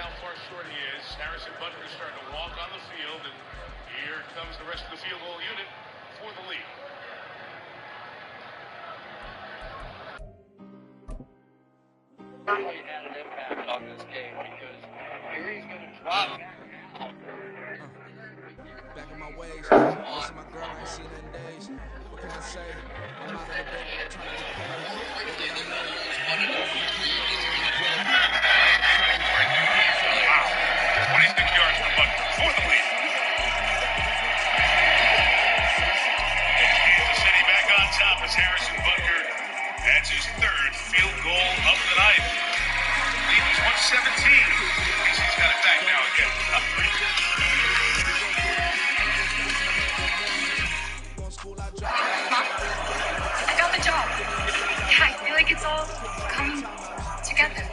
how far short he is. Harrison Butler's starting to walk on the field, and here comes the rest of the field goal unit for the lead. Really had an impact on this game because here he's going to drop back now. Back in my ways, missing my girl, I ain't seen her in days. What can I say? I'm out of the bank, trying to get paid. Wow, 26 yards for Butler for the lead. Kansas City back on top as Harrison Butler adds his third field goal of the night. Lead was 117. He's got it back now again. Up 3. I got the job. Yeah, I feel like it's all coming together.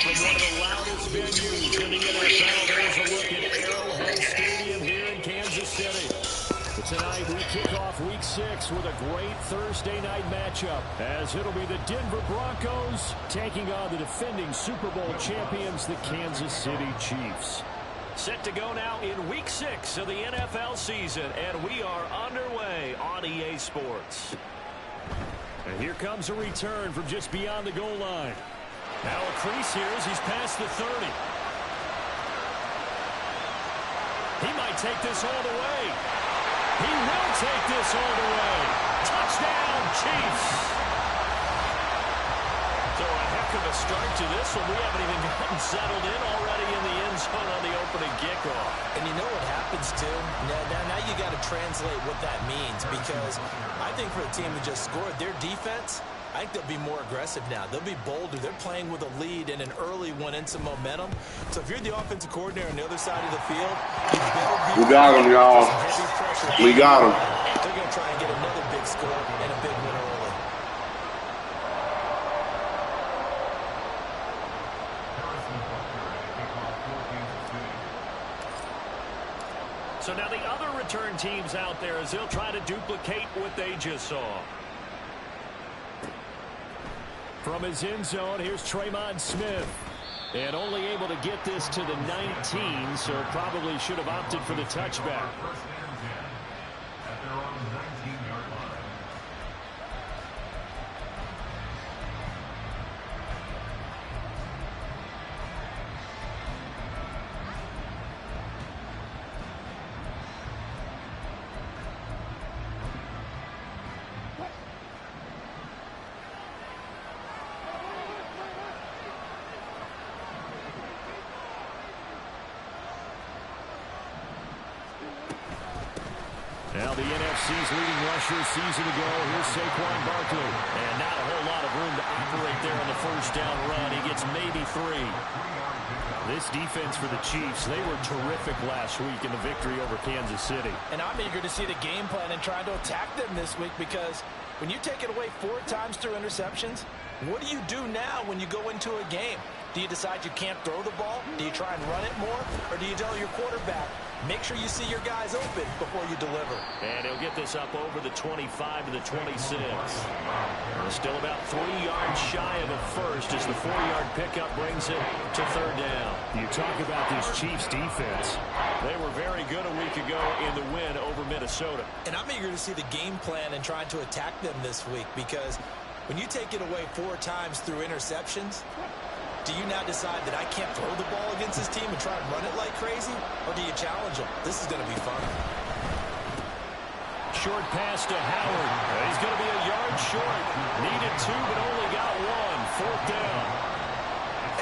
From one of the loudest venues in the NFL, there's a look at Arrowhead Stadium here in Kansas City. But tonight we kick off Week 6 with a great Thursday night matchup, as it'll be the Denver Broncos taking on the defending Super Bowl champions, the Kansas City Chiefs. Set to go now in Week 6 of the NFL season, and we are underway on EA Sports. And here comes a return from just beyond the goal line. Now a crease here as he's past the 30. He might take this all the way. He will take this all the way. Touchdown, Chiefs. So a heck of a start to this one. We haven't even gotten settled in already in the end zone on the opening kickoff. And you know what happens, too? Now you got to translate what that means, because I think for a team that just scored, their defense, I think they'll be more aggressive now. They'll be bolder. They're playing with a lead and an early one and some momentum. So if you're the offensive coordinator on the other side of the field, you better be... We got him, y'all. We got him. They're going to try and get another big score and a big win early. So now the other return teams out there as they'll try to duplicate what they just saw. From his end zone, here's Tremont Smith. And only able to get this to the 19, so probably should have opted for the touchback. Now the NFC's leading rusher season ago. Here's Saquon Barkley. And not a whole lot of room to operate there on the first down run. He gets maybe 3. This defense for the Chiefs, they were terrific last week in the victory over Kansas City. And I'm eager to see the game plan and trying to attack them this week, because when you take it away 4 times through interceptions, what do you do now when you go into a game? Do you decide you can't throw the ball? Do you try and run it more? Or do you tell your quarterback, make sure you see your guys open before you deliver? And he'll get this up over the 25 to the 26. Still about 3 yards shy of a first as the 4-yard pickup brings it to third down. You talk about this Chiefs defense. They were very good a week ago in the win over Minnesota. And I'm eager to see the game plan and trying to attack them this week, because when you take it away 4 times through interceptions, do you now decide that I can't throw the ball against this team and try and run it like crazy? Or do you challenge them? This is going to be fun. Short pass to Howard. He's going to be a yard short. Needed 2, but only got 1. 4th down.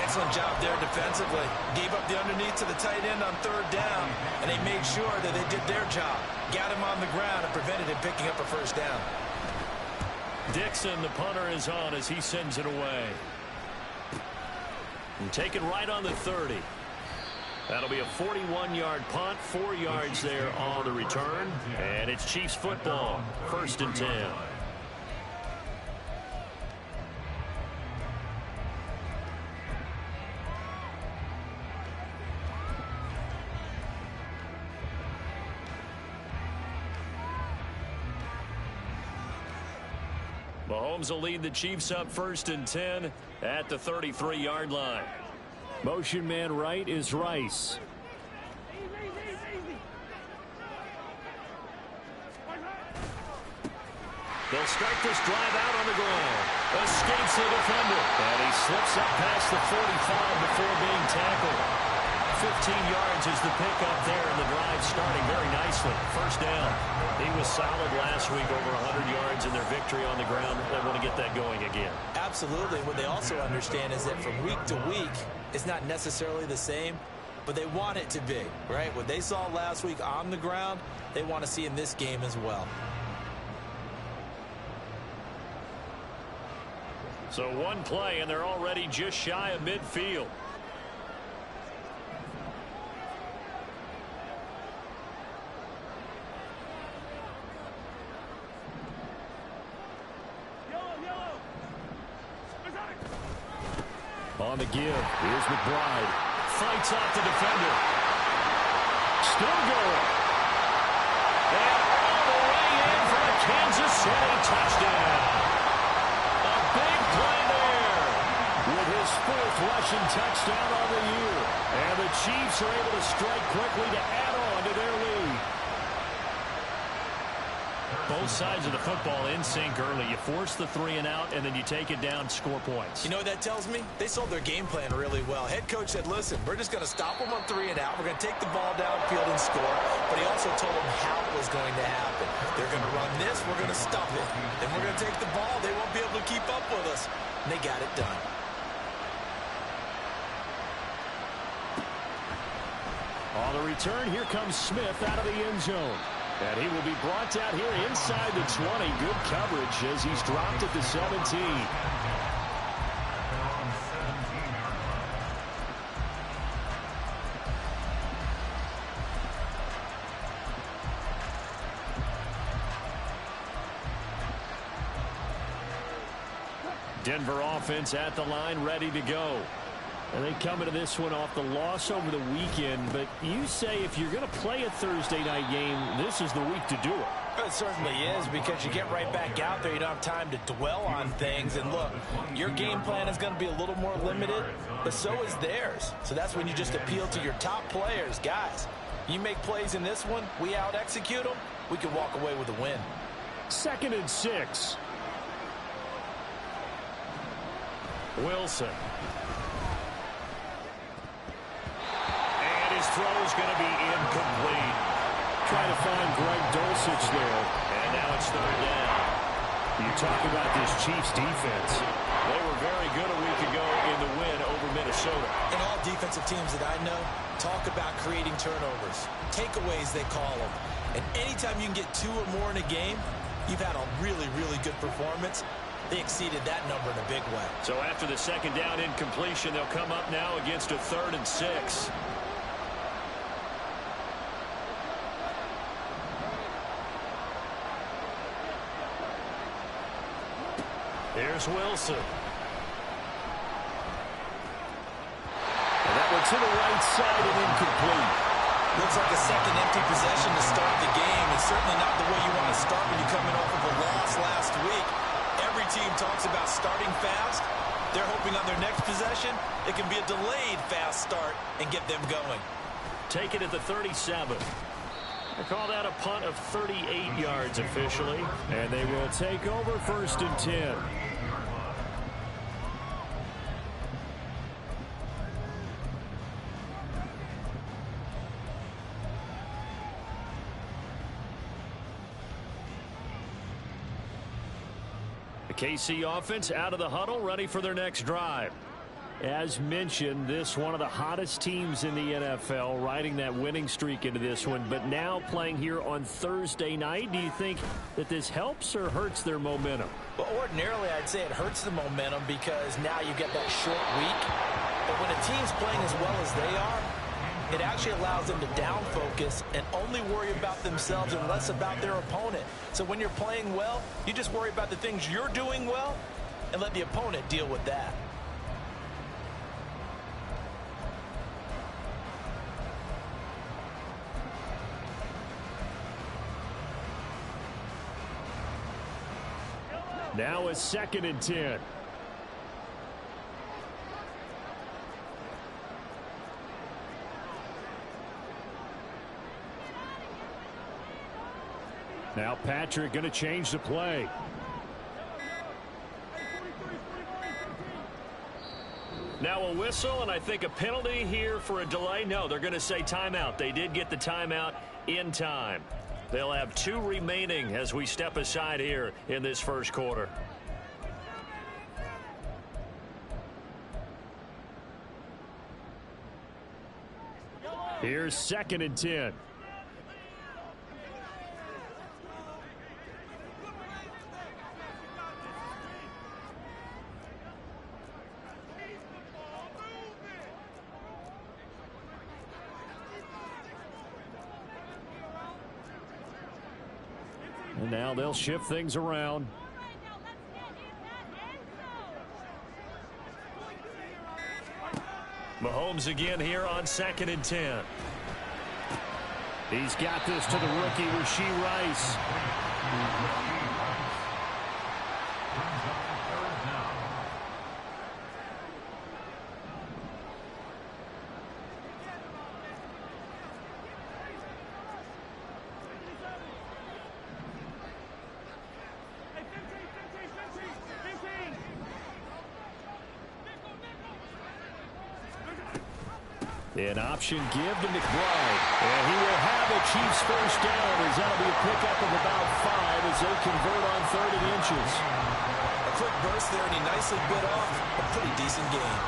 Excellent job there defensively. Gave up the underneath to the tight end on 3rd down, and they made sure that they did their job. Got him on the ground and prevented him picking up a 1st down. Dixon, the punter, is on as he sends it away. And taken right on the 30. That'll be a 41-yard punt, 4 yards there on the return. And it's Chiefs football, 1st and 10. Mahomes will lead the Chiefs up 1st and 10 at the 33-yard line. Motion man right is Rice. They'll start this drive out on the ground. Escapes the defender. And he slips up past the 45 before being tackled. 15 yards is the pickup there, and the drive starting very nicely. First down. He was solid last week, over 100 yards in their victory on the ground. They want to get that going again. Absolutely. What they also understand is that from week to week, it's not necessarily the same, but they want it to be, right? What they saw last week on the ground, they want to see in this game as well. So one play, and they're already just shy of midfield. On the give, here's McBride. Fights off the defender. Still going. And all the way in for a Kansas City touchdown. A big play there with his 4th rushing touchdown on the year. And the Chiefs are able to strike quickly to add on to their lead. Both sides of the football in sync early. You force the 3 and out, and then you take it down, score points. You know what that tells me? They sold their game plan really well. Head coach said, listen, we're just going to stop them on 3 and out. We're going to take the ball downfield and score. But he also told them how it was going to happen. They're going to run this. We're going to stop it. Then we're going to take the ball. They won't be able to keep up with us. And they got it done. On the return, here comes Smith out of the end zone. And he will be brought down here inside the 20. Good coverage as he's dropped at the 17. Denver offense at the line, ready to go. And they come into this one off the loss over the weekend. But you say if you're going to play a Thursday night game, this is the week to do it. It certainly is, because you get right back out there. You don't have time to dwell on things. And look, your game plan is going to be a little more limited, but so is theirs. So that's when you just appeal to your top players. Guys, you make plays in this one, we out-execute them, we can walk away with a win. 2nd and 6. Wilson. His throw is going to be incomplete. Trying to find Greg Dulcich there. And now it's 3rd down. You talk about this Chiefs defense. They were very good a week ago in the win over Minnesota. And all defensive teams that I know talk about creating turnovers. Takeaways, they call them. And anytime you can get 2 or more in a game, you've had a really, really good performance. They exceeded that number in a big way. So after the 2nd down incompletion, they'll come up now against a 3rd and 6. Here's Wilson. And that one to the right side and incomplete. Looks like a second empty possession to start the game. It's certainly not the way you want to start when you're coming off of a loss last week. Every team talks about starting fast. They're hoping on their next possession, it can be a delayed fast start and get them going. Take it at the 37. They call that a punt of 38 yards officially. And they will take over 1st and 10. The KC offense out of the huddle, ready for their next drive. As mentioned, this one of the hottest teams in the NFL, riding that winning streak into this one, but now playing here on Thursday night. Do you think that this helps or hurts their momentum? Well, ordinarily, I'd say it hurts the momentum because now you get that short week. But when a team's playing as well as they are, it actually allows them to down focus and only worry about themselves and less about their opponent. So when you're playing well, you just worry about the things you're doing well and let the opponent deal with that. Now a 2nd and 10. Now Patrick going to change the play. Now a whistle, and I think a penalty here for a delay. No, they're going to say timeout. They did get the timeout in time. They'll have 2 remaining as we step aside here in this first quarter. Here's 2nd and 10. And now they'll shift things around. Mahomes again here on 2nd and 10. He's got this to the rookie, Rashee Rice. An option give to McBride. And he will have a Chiefs first down as that'll be a pickup of about 5 as they convert on 3rd and inches. A quick burst there, and he nicely bit off a pretty decent gain.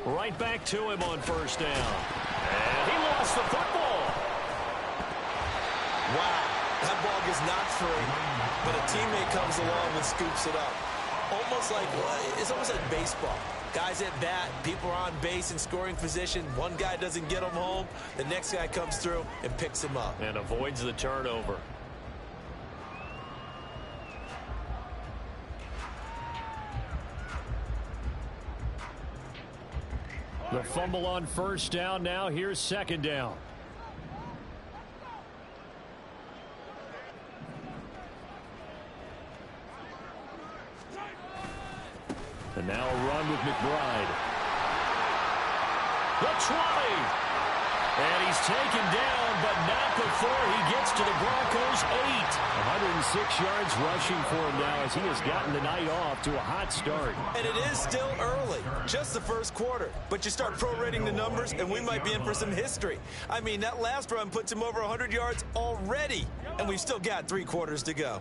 Right back to him on first down. And he lost the football. Wow, that ball gets knocked free, but a teammate comes along and scoops it up. It's almost like baseball. Guys at bat, people are on base in scoring position. One guy doesn't get him home. The next guy comes through and picks him up. And avoids the turnover. The fumble on first down. Now here's 2nd down. And now a run with McBride. The 20. And he's taken down, but not before he gets to the Broncos' 8. 106 yards rushing for him now as he has gotten the night off to a hot start. And it is still early, just the first quarter. But you start prorating the numbers, and we might be in for some history. I mean, that last run puts him over 100 yards already, and we've still got 3 quarters to go.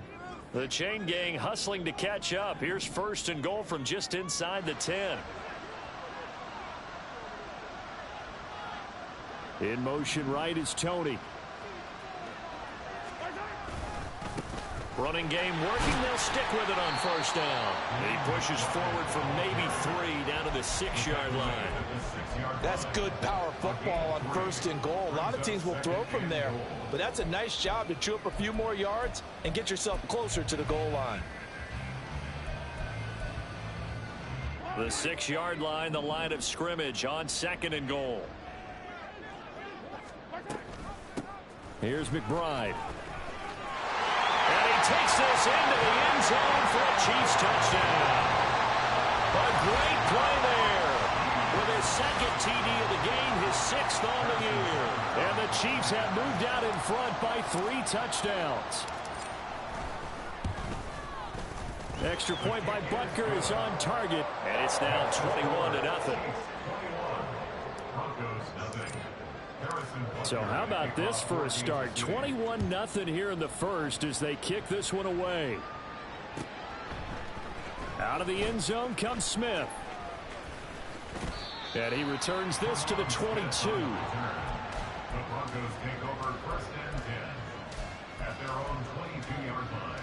The chain gang hustling to catch up. Here's 1st and goal from just inside the 10. In motion right is Tony. Running game working. They'll stick with it on first down. He pushes forward from maybe 3 down to the 6-yard line. That's good power football on 1st and goal. A lot of teams will throw from there, but that's a nice job to chew up a few more yards and get yourself closer to the goal line. The 6-yard line, the line of scrimmage on 2nd and goal. Here's McBride. And he takes this into the end zone for a Chiefs touchdown. A great play there. With his 2nd TD of the game, his 6th on the year. And the Chiefs have moved out in front by 3 touchdowns. Extra point by Butker is on target. And it's now 21-0. So how about this for a start? 21-0 here in the first as they kick this one away. Out of the end zone comes Smith. And he returns this to the 22. The Broncos take over 1st and 10 at their own 22-yard line.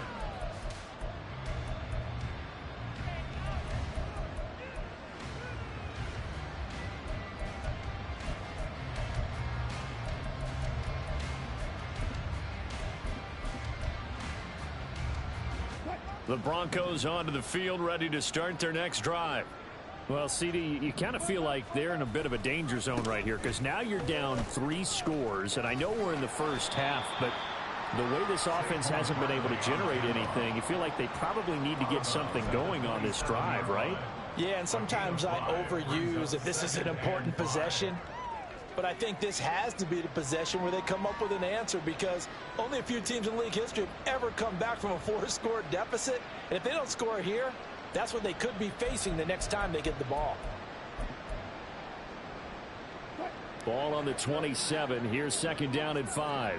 The Broncos onto the field, ready to start their next drive. Well, CD, you kind of feel like they're in a bit of a danger zone right here because now you're down 3 scores, and I know we're in the first half, but the way this offense hasn't been able to generate anything, you feel like they probably need to get something going on this drive, right? Yeah, and sometimes I overuse if this is an important possession. But I think this has to be the possession where they come up with an answer because only a few teams in league history have ever come back from a 4-score deficit. And if they don't score here, that's what they could be facing the next time they get the ball. Ball on the 27. Here's 2nd down and 5.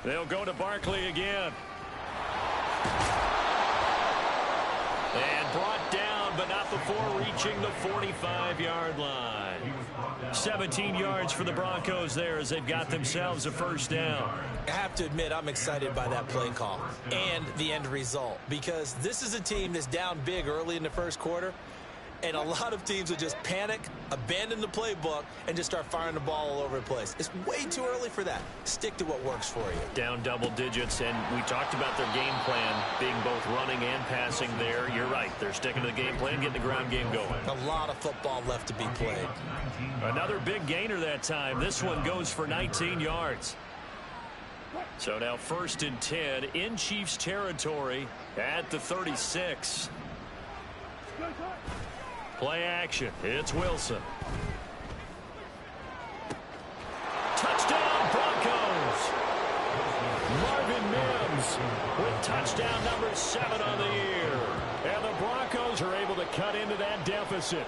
They'll go to Barkley again. And brought down, but not before reaching the 45-yard line. 17 yards for the Broncos there as they've got themselves a 1st down. I have to admit, I'm excited by that play call and the end result because this is a team that's down big early in the first quarter, and a lot of teams will just panic, abandon the playbook, and just start firing the ball all over the place. It's way too early for that. Stick to what works for you. Down double digits, and we talked about their game plan being both running and passing there. You're right. They're sticking to the game plan, getting the ground game going. A lot of football left to be played. Another big gainer that time. This one goes for 19 yards. So now 1st and 10 in Chiefs territory at the 36. Play action. It's Wilson. Touchdown Broncos. Marvin Mims with touchdown number 7 on the year. And the Broncos are able to cut into that deficit.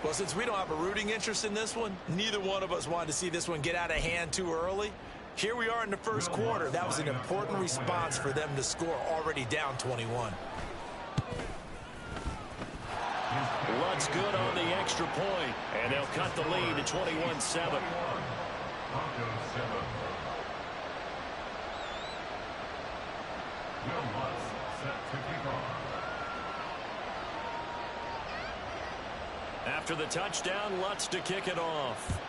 Well, since we don't have a rooting interest in this one, neither one of us wanted to see this one get out of hand too early. Here we are in the first quarter. That was an important response for them to score already down 21. Lutt's good on the extra point, and they'll cut the lead to 21-7. After the touchdown, Lutz to kick it off.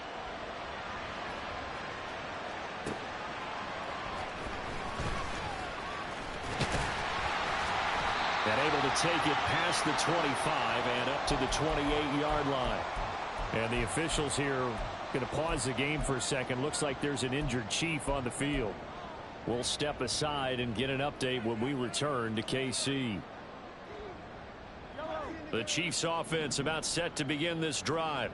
And able to take it past the 25 and up to the 28-yard line. And the officials here going to pause the game for a second. Looks like there's an injured Chief on the field. We'll step aside and get an update when we return to KC. The Chiefs offense about set to begin this drive.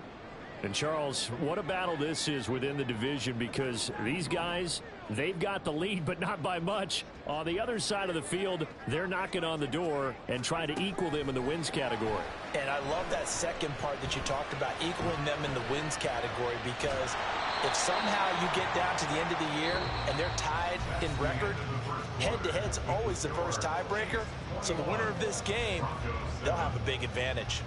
And Charles, what a battle this is within the division because these guys, they've got the lead, but not by much. On the other side of the field, they're knocking on the door and trying to equal them in the wins category. And I love that second part that you talked about, equaling them in the wins category, because if somehow you get down to the end of the year and they're tied in record, head-to-head's always the first tiebreaker. So the winner of this game, they'll have a big advantage.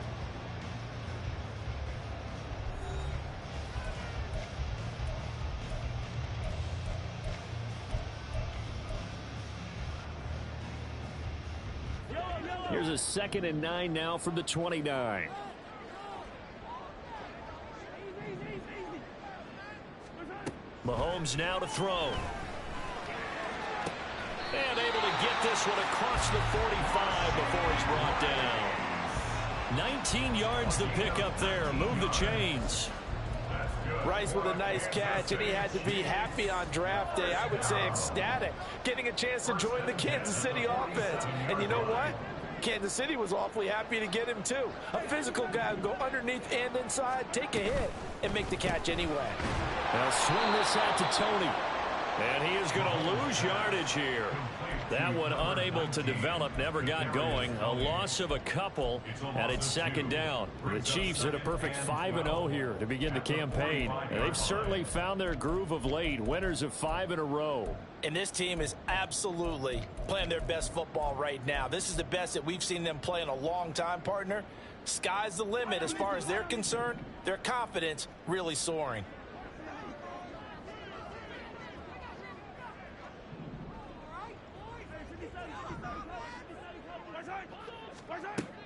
Here's a 2nd and 9 now from the 29. Mahomes now to throw. And able to get this one across the 45 before he's brought down. 19 yards to pick up there. Move the chains. Rice with a nice catch, and he had to be happy on draft day. I would say ecstatic, getting a chance to join the Kansas City offense. And you know what? Kansas City was awfully happy to get him too. A physical guy who go underneath and inside, take a hit, and make the catch anyway. They'll swing this out to Tony. And he is going to lose yardage here. That one unable to develop, never got going. A loss of a couple, and it's 2nd down. The Chiefs at a perfect 5-0 here to begin the campaign. And they've certainly found their groove of late, winners of 5 in a row. And this team is absolutely playing their best football right now. This is the best that we've seen them play in a long time, partner. Sky's the limit as far as they're concerned. Their confidence really soaring.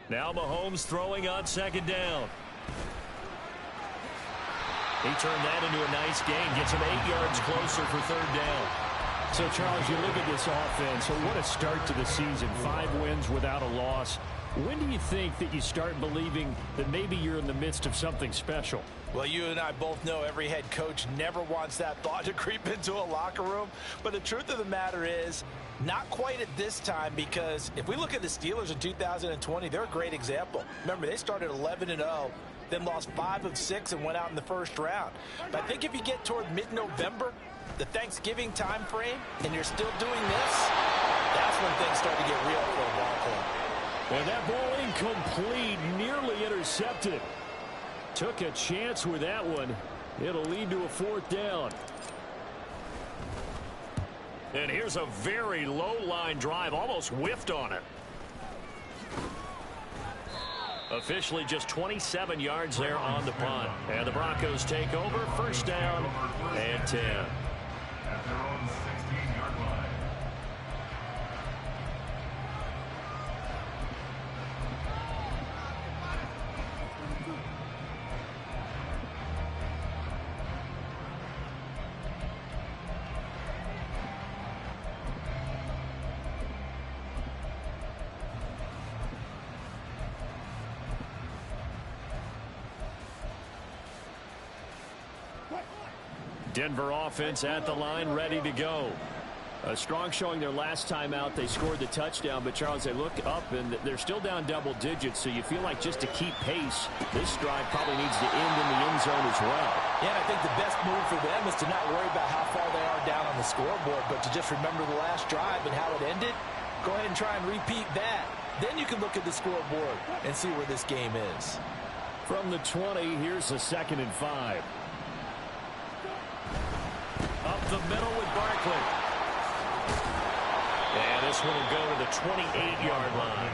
Now Mahomes throwing on 2nd down. He turned that into a nice gain, gets him 8 yards closer for third down. So, Charles, you look at this offense, so what a start to the season. 5 wins without a loss. When do you think that you start believing that maybe you're in the midst of something special? Well, you and I both know every head coach never wants that thought to creep into a locker room. But the truth of the matter is, not quite at this time, because if we look at the Steelers in 2020, they're a great example. Remember, they started 11-0. Then lost 5 of 6 and went out in the first round. But I think if you get toward mid-November, the Thanksgiving time frame, and you're still doing this, that's when things start to get real for a ball club. And that ball incomplete, nearly intercepted. Took a chance with that one. It'll lead to a 4th down. And here's a very low-line drive, almost whiffed on it. Officially just 27 yards there on the punt. And the Broncos take over, 1st down and 10. At their own 16-yard line. Denver offense at the line, ready to go. A strong showing their last time out. They scored the touchdown, but, Charles, they look up, and they're still down double digits, so you feel like just to keep pace, this drive probably needs to end in the end zone as well. Yeah, I think the best move for them is to not worry about how far they are down on the scoreboard, but to just remember the last drive and how it ended. Go ahead and try and repeat that. Then you can look at the scoreboard and see where this game is. From the 20, here's a 2nd and 5. Up the middle with Barkley. And this one will go to the 28-yard line.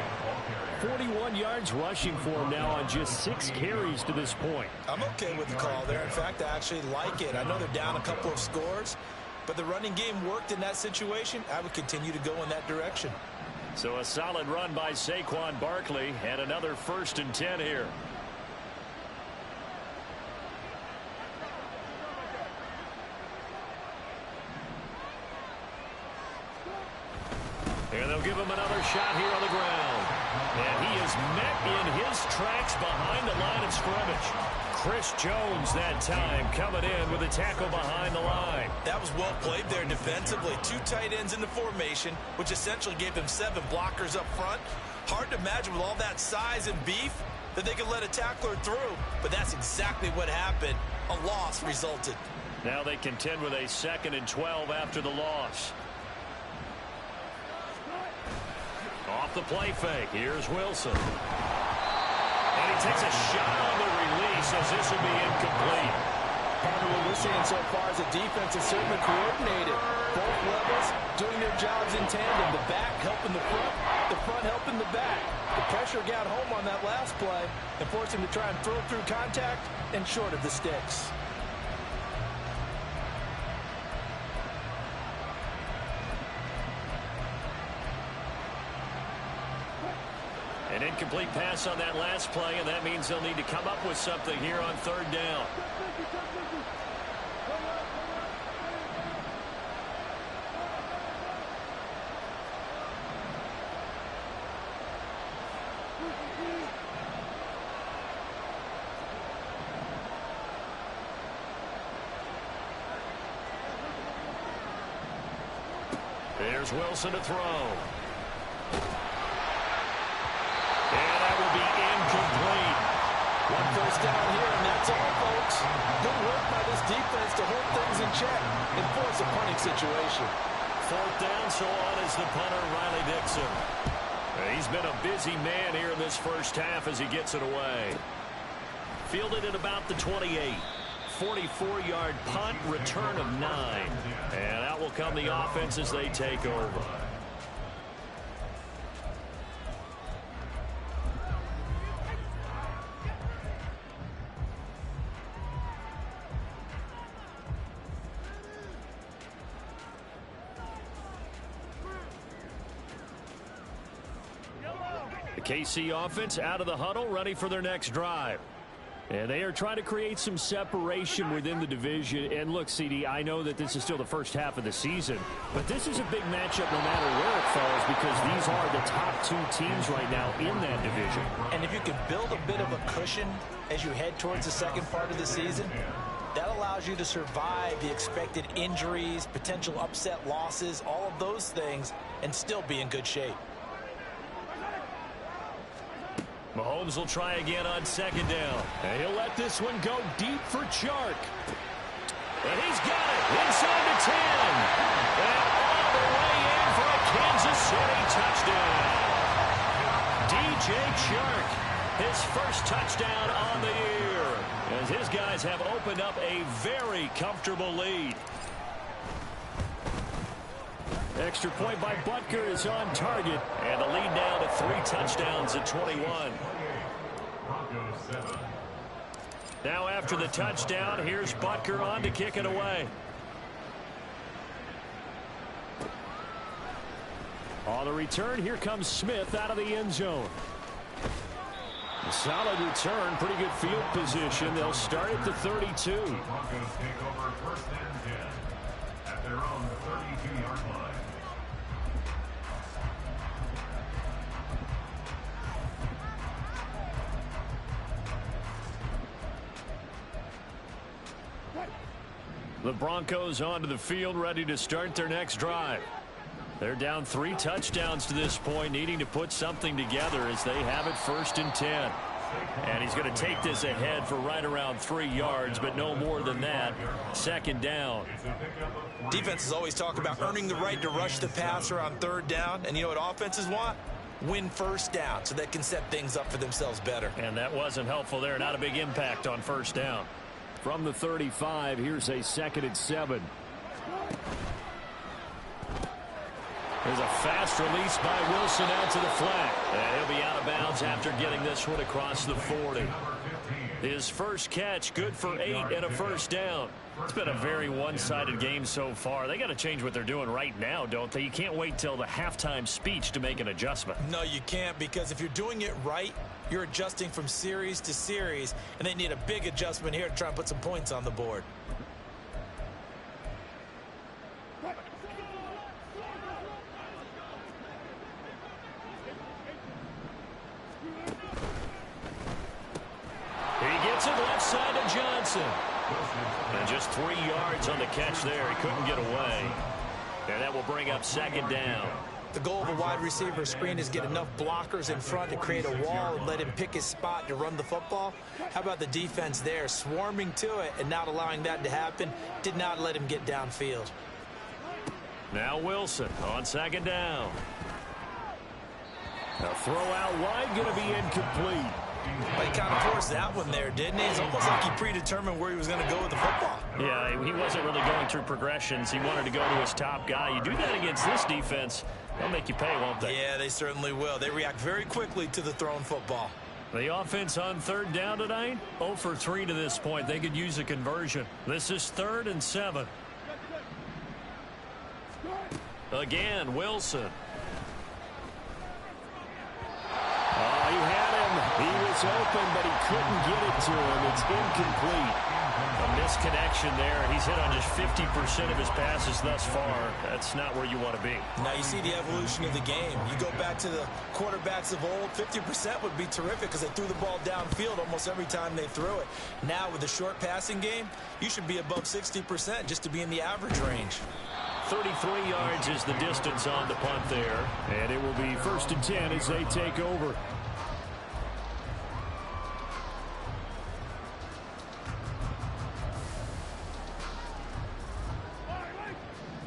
41 yards rushing for him now on just 6 carries to this point. I'm okay with the call there. In fact, I actually like it. I know they're down a couple of scores, but the running game worked in that situation. I would continue to go in that direction. So a solid run by Saquon Barkley, and another 1st and 10 here. And they'll give him another shot here on the ground. And he is met in his tracks behind the line of scrimmage. Chris Jones that time coming in with a tackle behind the line. That was well played there defensively. 2 tight ends in the formation, which essentially gave them 7 blockers up front. Hard to imagine with all that size and beef that they could let a tackler through. But that's exactly what happened. A loss resulted. Now they contend with a 2nd and 12 after the loss. Off the play fake. Here's Wilson. And he takes a shot on the release as this will be incomplete. Part of what we're seeing so far is the defense is certainly coordinated. Both levels doing their jobs in tandem. The back helping the front helping the back. The pressure got home on that last play and forced him to try and throw through contact and short of the sticks. An incomplete pass on that last play, and that means they'll need to come up with something here on 3rd down. There's Wilson to throw. Incomplete. 1 first down here, and that's all, folks. Good work by this defense to hold things in check and force a punting situation. 4th down, so on is the punter, Riley Dixon. He's been a busy man here in this first half as he gets it away. Fielded at about the 28. 44-yard punt, return of 9. And out will come the offense as they take over. KC offense out of the huddle, ready for their next drive. And they are trying to create some separation within the division. And look, CD, I know that this is still the first half of the season, but this is a big matchup no matter where it falls because these are the top two teams right now in that division. And if you can build a bit of a cushion as you head towards the second part of the season, that allows you to survive the expected injuries, potential upset losses, all of those things, and still be in good shape. Mahomes will try again on second down. And he'll let this one go deep for Chark. And he's got it inside the 10. And all the way in for a Kansas City touchdown. DJ Chark, his first touchdown on the year, as his guys have opened up a very comfortable lead. Extra point by Butker is on target, and the lead now to 3 touchdowns at 21. Now after the touchdown, here's Butker on to kick it away. On the return, here comes Smith out of the end zone. A solid return, pretty good field position. They'll start at the 32. Broncos take over first and 10 at their own 32-yard line. The Broncos onto the field, ready to start their next drive. They're down 3 touchdowns to this point, needing to put something together as they have it first and 10. And he's going to take this ahead for right around 3 yards, but no more than that. Second down. Defenses always talk about earning the right to rush the passer on third down. And you know what offenses want? Win first down so they can set things up for themselves better. And that wasn't helpful there. Not a big impact on first down. From the 35, here's a 2nd and 7. There's a fast release by Wilson out to the flat. And he'll be out of bounds after getting this one across the 40. His first catch, good for 8 and a first down. It's been a very one-sided game so far. They got to change what they're doing right now, don't they? You can't wait till the halftime speech to make an adjustment. No, you can't, because if you're doing it right, you're adjusting from series to series, and they need a big adjustment here to try and put some points on the board. He gets it left side to Johnson. And just 3 yards on the catch there. He couldn't get away. And that will bring up second down. The goal of a wide receiver screen is get enough blockers in front to create a wall and let him pick his spot to run the football. How about the defense there, swarming to it and not allowing that to happen? Did not let him get downfield. Now Wilson on second down. A throw out wide, going to be incomplete. But he kind of forced that one there, didn't he? It's almost like he predetermined where he was going to go with the football. Yeah, he wasn't really going through progressions. He wanted to go to his top guy. You do that against this defense, they'll make you pay, won't they? Yeah, they certainly will. They react very quickly to the thrown football. The offense on third down tonight, 0 for 3 to this point. They could use a conversion. This is 3rd and 7. Again, Wilson. Oh, he had him. He was open, but he couldn't get it to him. It's incomplete. A misconnection there. He's hit on just 50% of his passes thus far. That's not where you want to be. Now you see the evolution of the game. You go back to the quarterbacks of old, 50% would be terrific because they threw the ball downfield almost every time they threw it. Now with the short passing game, you should be above 60% just to be in the average range. 33 yards is the distance on the punt there. And it will be 1st and 10 as they take over.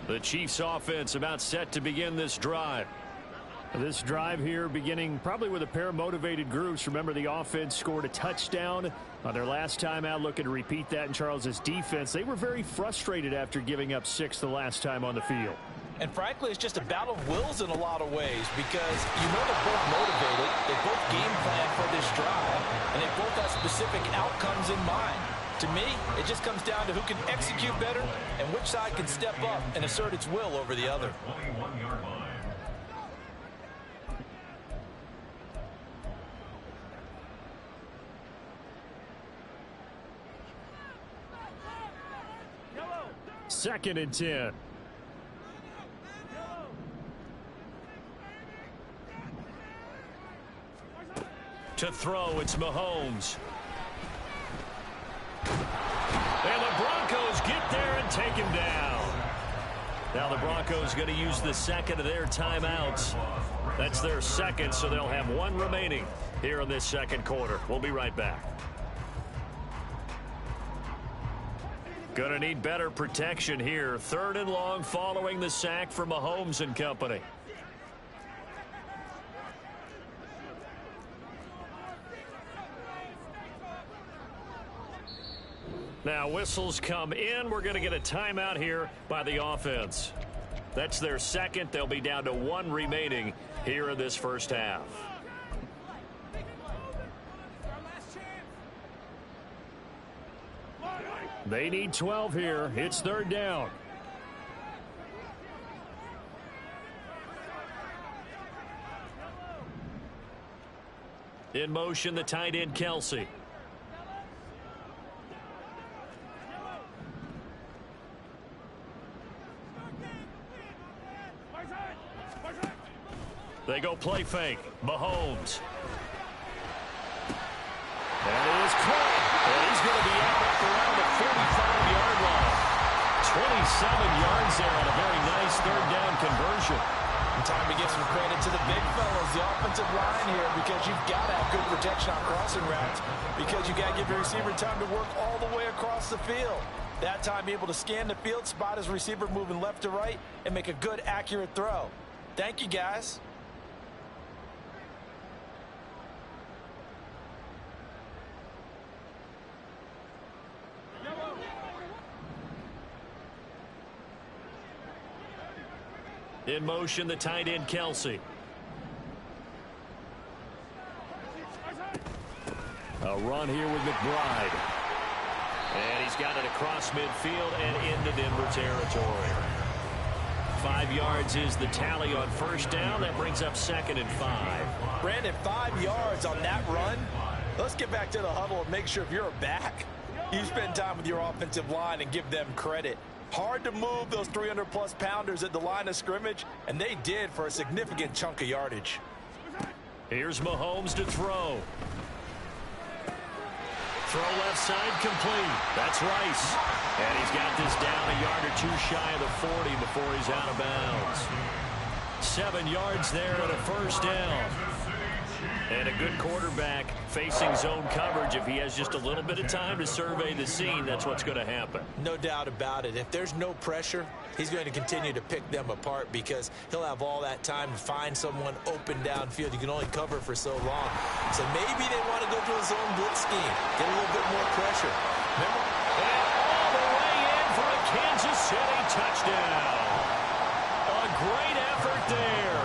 The Chiefs offense about set to begin this drive. This drive here beginning probably with a pair of motivated groups. Remember, the offense scored a touchdown on their last time out, looking to repeat that in Charles's defense. They were very frustrated after giving up 6 the last time on the field. And frankly, it's just a battle of wills in a lot of ways because you know they're both motivated, they both game plan for this drive, and they both have specific outcomes in mind. To me, it just comes down to who can execute better and which side can step up and assert its will over the other. 21-yard line. 2nd and 10. To throw, it's Mahomes. And the Broncos get there and take him down. Now the Broncos going to use the second of their timeouts. That's their second, so they'll have one remaining here in this second quarter. We'll be right back. Going to need better protection here. 3rd and long following the sack from Mahomes and company. Now whistles come in. We're going to get a timeout here by the offense. That's their second. They'll be down to one remaining here in this first half. They need 12 here. It's 3rd down. In motion, the tight end, Kelsey. They go play fake. Mahomes. That is caught. And he's going to be out up around the 45-yard line. 27 yards there on a very nice 3rd down conversion. Time to give some credit to the big fellas, the offensive line here, because you've got to have good protection on crossing routes, because you got to give your receiver time to work all the way across the field. That time, be able to scan the field, spot his receiver moving left to right, and make a good, accurate throw. Thank you, guys. In motion, the tight end, Kelsey. A run here with McBride. And he's got it across midfield and into Denver territory. 5 yards is the tally on first down. That brings up 2nd and 5. Brandon, 5 yards on that run. Let's get back to the huddle and make sure if you're a back, you spend time with your offensive line and give them credit. Hard to move those 300-plus pounders at the line of scrimmage, and they did for a significant chunk of yardage. Here's Mahomes to throw. Throw left side complete. That's Rice. And he's got this down a yard or two shy of the 40 before he's out of bounds. 7 yards there and a first down. And a good quarterback facing zone coverage. If he has just a little bit of time to survey the scene, that's what's going to happen. No doubt about it. If there's no pressure, he's going to continue to pick them apart because he'll have all that time to find someone open downfield. You can only cover for so long. So maybe they want to go to a zone blitz scheme, get a little bit more pressure. Remember? And all the way in for a Kansas City touchdown. A great effort there.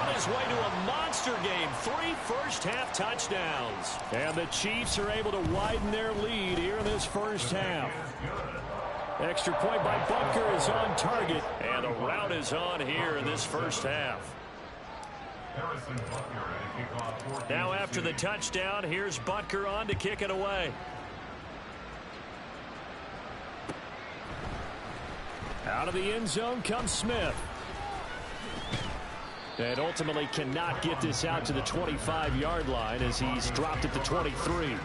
On his way to a monster game, 3 first-half touchdowns. And the Chiefs are able to widen their lead here in this first half. Extra point by Butker is on target, and the route is on here in this first half. Now after the touchdown, here's Butker on to kick it away. Out of the end zone comes Smith. And ultimately cannot get this out to the 25-yard line as he's dropped at the 23. At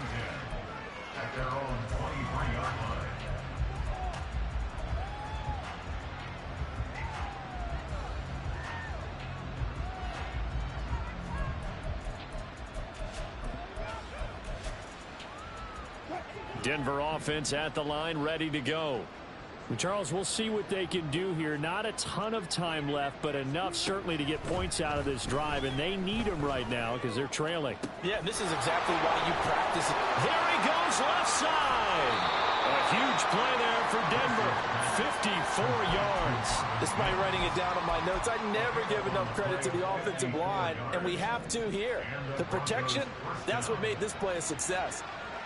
their own 23-yard line. Denver offense at the line, ready to go. Charles, we'll see what they can do here. Not a ton of time left, but enough certainly to get points out of this drive, and they need them right now because they're trailing. Yeah, this is exactly why you practice it. There he goes, left side. A huge play there for Denver. 54 yards. Despite writing it down on my notes, I never give enough credit to the offensive line, and we have to here. The protection, that's what made this play a success.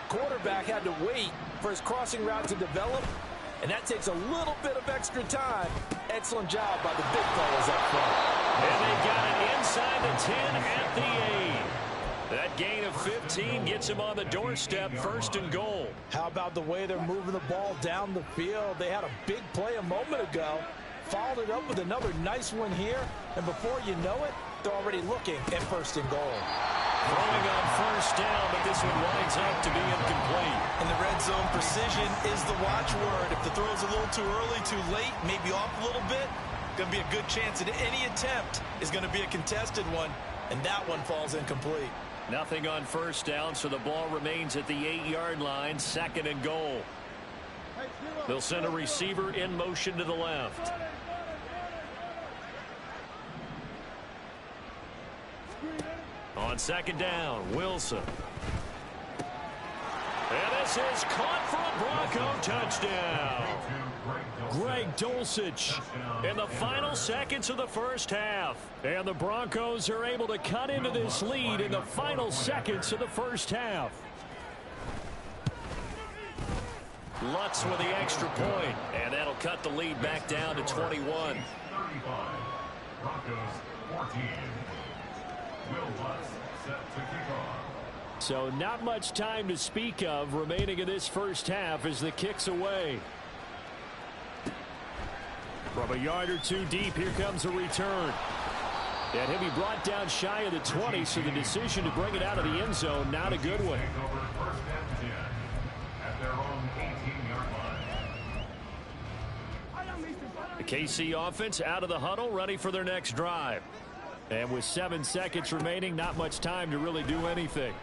Quarterback had to wait for his crossing route to develop, and that takes a little bit of extra time. Excellent job by the big fellas up front. And they got it inside the 10 at the 8. That gain of 15 gets him on the doorstep, 1st and goal. How about the way they're moving the ball down the field? They had a big play a moment ago, followed it up with another nice one here, and before you know it, they're already looking at 1st and goal. Throwing on 1st down, but this one winds up to be incomplete. And the red zone precision is the watchword. If the throw's a little too early, too late, maybe off a little bit, going to be a good chance that any attempt is going to be a contested one, and that one falls incomplete. Nothing on 1st down, so the ball remains at the 8-yard line, 2nd and goal. They'll send a receiver in motion to the left. On 2nd down, Wilson. And this is caught for a Bronco touchdown. Greg Dulcich in the final seconds of the 1st half. And the Broncos are able to cut into this lead in the final seconds of the 1st half. Lutz with the extra point, and that'll cut the lead back down to 21. 35. Broncos 14. Will Lutz set to kick off. So not much time to speak of remaining in this 1st half as the kick's away. From a yard or two deep, here comes a return. And he'll be brought down shy of the 20, so the decision to bring it out of the end zone, not a good one. At their own 18-yard line. The KC offense out of the huddle, ready for their next drive. And with 7 seconds remaining, not much time to really do anything.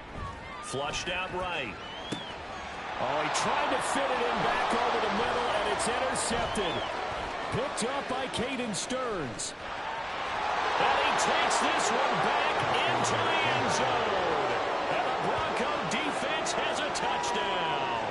Flushed out right. Oh, he tried to fit it in back over the middle, and it's intercepted. Picked up by Caden Stearns. And he takes this one back into the end zone. And the Bronco defense has a touchdown.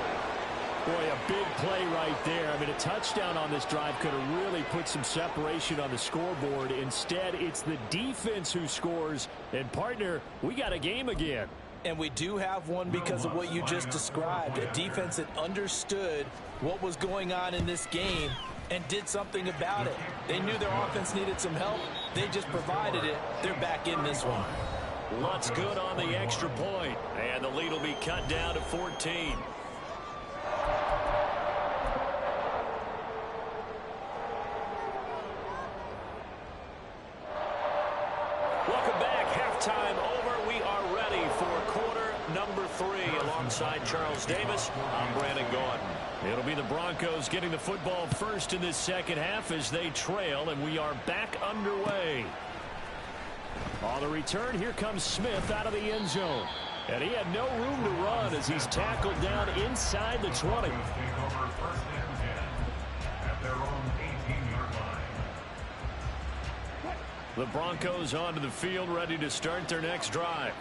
Boy, a big play right there. I mean, a touchdown on this drive could have really put some separation on the scoreboard. Instead, it's the defense who scores. And, partner, we got a game again. And we do have one because of what you just described. A defense that understood what was going on in this game and did something about it. They knew their offense needed some help. They just provided it. They're back in this one. Lutz good on the extra point. And the lead will be cut down to 14. Welcome back. Halftime over. We are ready for quarter number 3. Alongside Charles Davis, I'm Brandon Gordon. It'll be the Broncos getting the football first in this 2nd half as they trail, and we are back underway. On the return, here comes Smith out of the end zone. And he had no room to run as he's tackled down inside the 20. Take over 1st and 10 at their own 18-yard line. The Broncos onto the field, ready to start their next drive.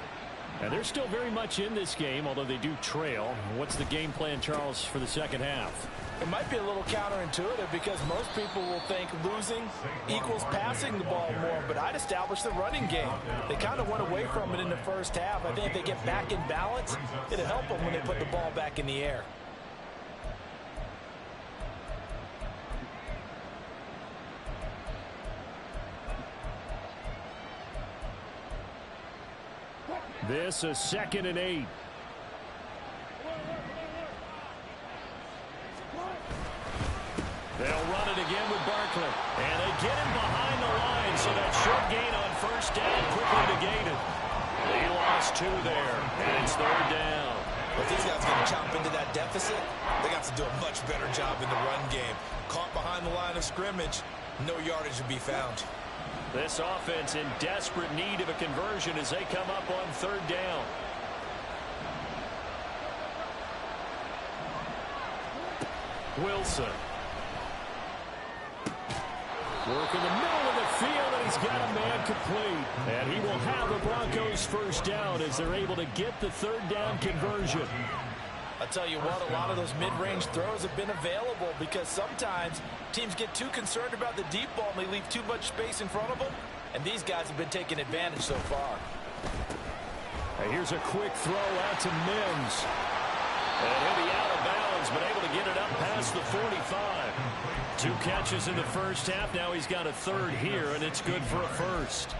And they're still very much in this game, although they do trail. What's the game plan, Charles, for the 2nd half? It might be a little counterintuitive because most people will think losing equals passing the ball more, but I'd establish the running game. They kind of went away from it in the 1st half. I think if they get back in balance, it'll help them when they put the ball back in the air. This a 2nd and 8. They'll run it again with Barkley. And they get him behind the line, so that short gain on 1st down quickly negated. He lost 2 there, and it's 3rd down. If these guys going to chomp into that deficit, they got to do a much better job in the run game. Caught behind the line of scrimmage, no yardage to be found. This offense in desperate need of a conversion as they come up on 3rd down. Wilson. Work in the middle of the field, and he's got a man complete. And he will have the Broncos 1st down as they're able to get the 3rd down conversion. I'll tell you what, a lot of those mid-range throws have been available because sometimes teams get too concerned about the deep ball and they leave too much space in front of them, and these guys have been taking advantage so far. And here's a quick throw out to Mims. And he'll be out of bounds, but able to get it up past the 45. 2 catches in the 1st half. Now he's got a 3rd here, and it's good for a 1st.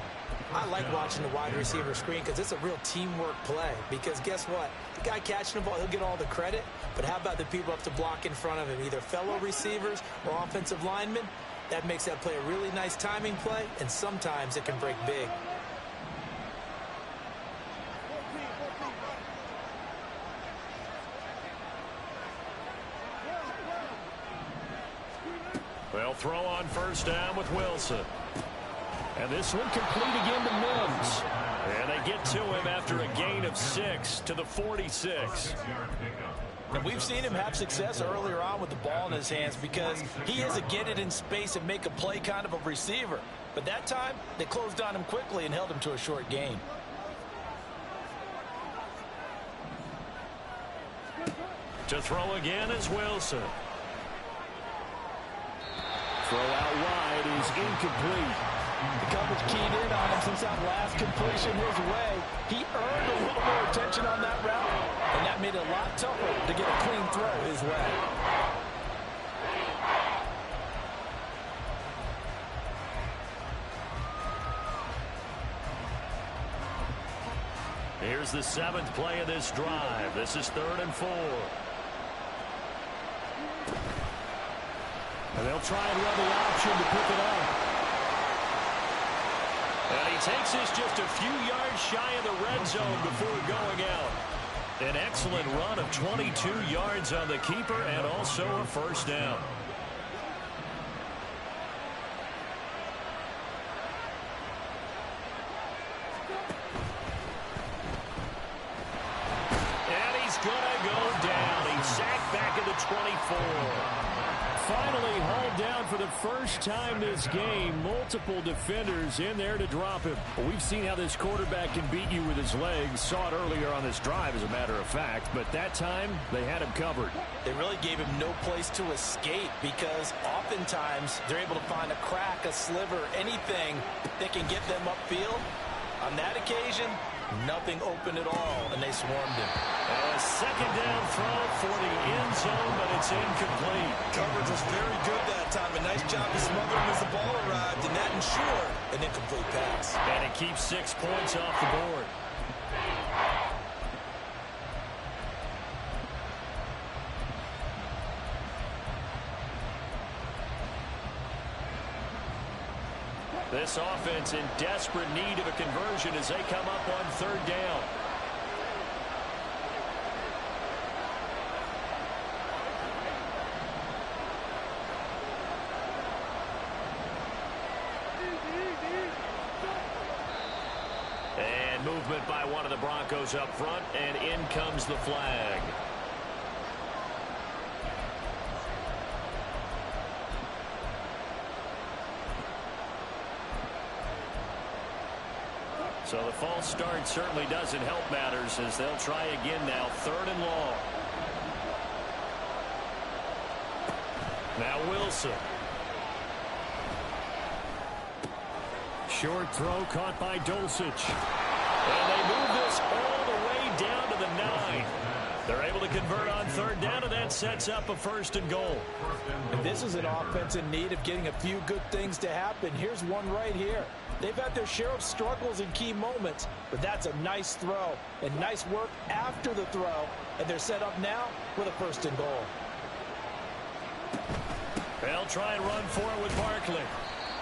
I like watching the wide receiver screen because it's a real teamwork play. Because guess what? The guy catching the ball, he'll get all the credit. But how about the people up to block in front of him, either fellow receivers or offensive linemen? That makes that play a really nice timing play, and sometimes it can break big. They'll throw on first down with Wilson. And this one complete again to Mims. And they get to him after a gain of 6 to the 46. And we've seen him have success earlier on with the ball in his hands because he is a get it in space and make a play kind of a receiver. But that time, they closed on him quickly and held him to a short gain. To throw again is Wilson. Throw out wide is incomplete. The coverage keyed in on him since that last completion his way. He earned a little more attention on that route, and that made it a lot tougher to get a clean throw his way. Here's the 7th play of this drive. This is 3rd and 4. And they'll try and run the option to pick it up. And he takes this just a few yards shy of the red zone before going out. An excellent run of 22 yards on the keeper and also a first down. And he's going to go down. He's sacked back at the 24. Finally hauled down for the first time this game. Multiple defenders in there to drop him. We've seen how this quarterback can beat you with his legs. Saw it earlier on this drive, as a matter of fact. But that time, they had him covered. They really gave him no place to escape because oftentimes they're able to find a crack, a sliver, anything that can get them upfield. On that occasion, nothing open at all, and they swarmed him. A second down throw for the end zone, but it's incomplete. Coverage was very good that time. A nice job of smothering as the ball arrived, and that ensured an incomplete pass. And it keeps 6 points off the board. This offense in desperate need of a conversion as they come up on 3rd down. And movement by one of the Broncos up front, and in comes the flag. So the false start certainly doesn't help matters as they'll try again now, 3rd and long. Now Wilson. Short throw caught by Dulcich. And they move this all the way down to the 9. They're able to convert on 3rd down, and that sets up a 1st and goal. And this is an offense in need of getting a few good things to happen. Here's one right here. They've had their share of struggles in key moments, but that's a nice throw and nice work after the throw, and they're set up now with a 1st and goal. They'll try and run for it with Barkley.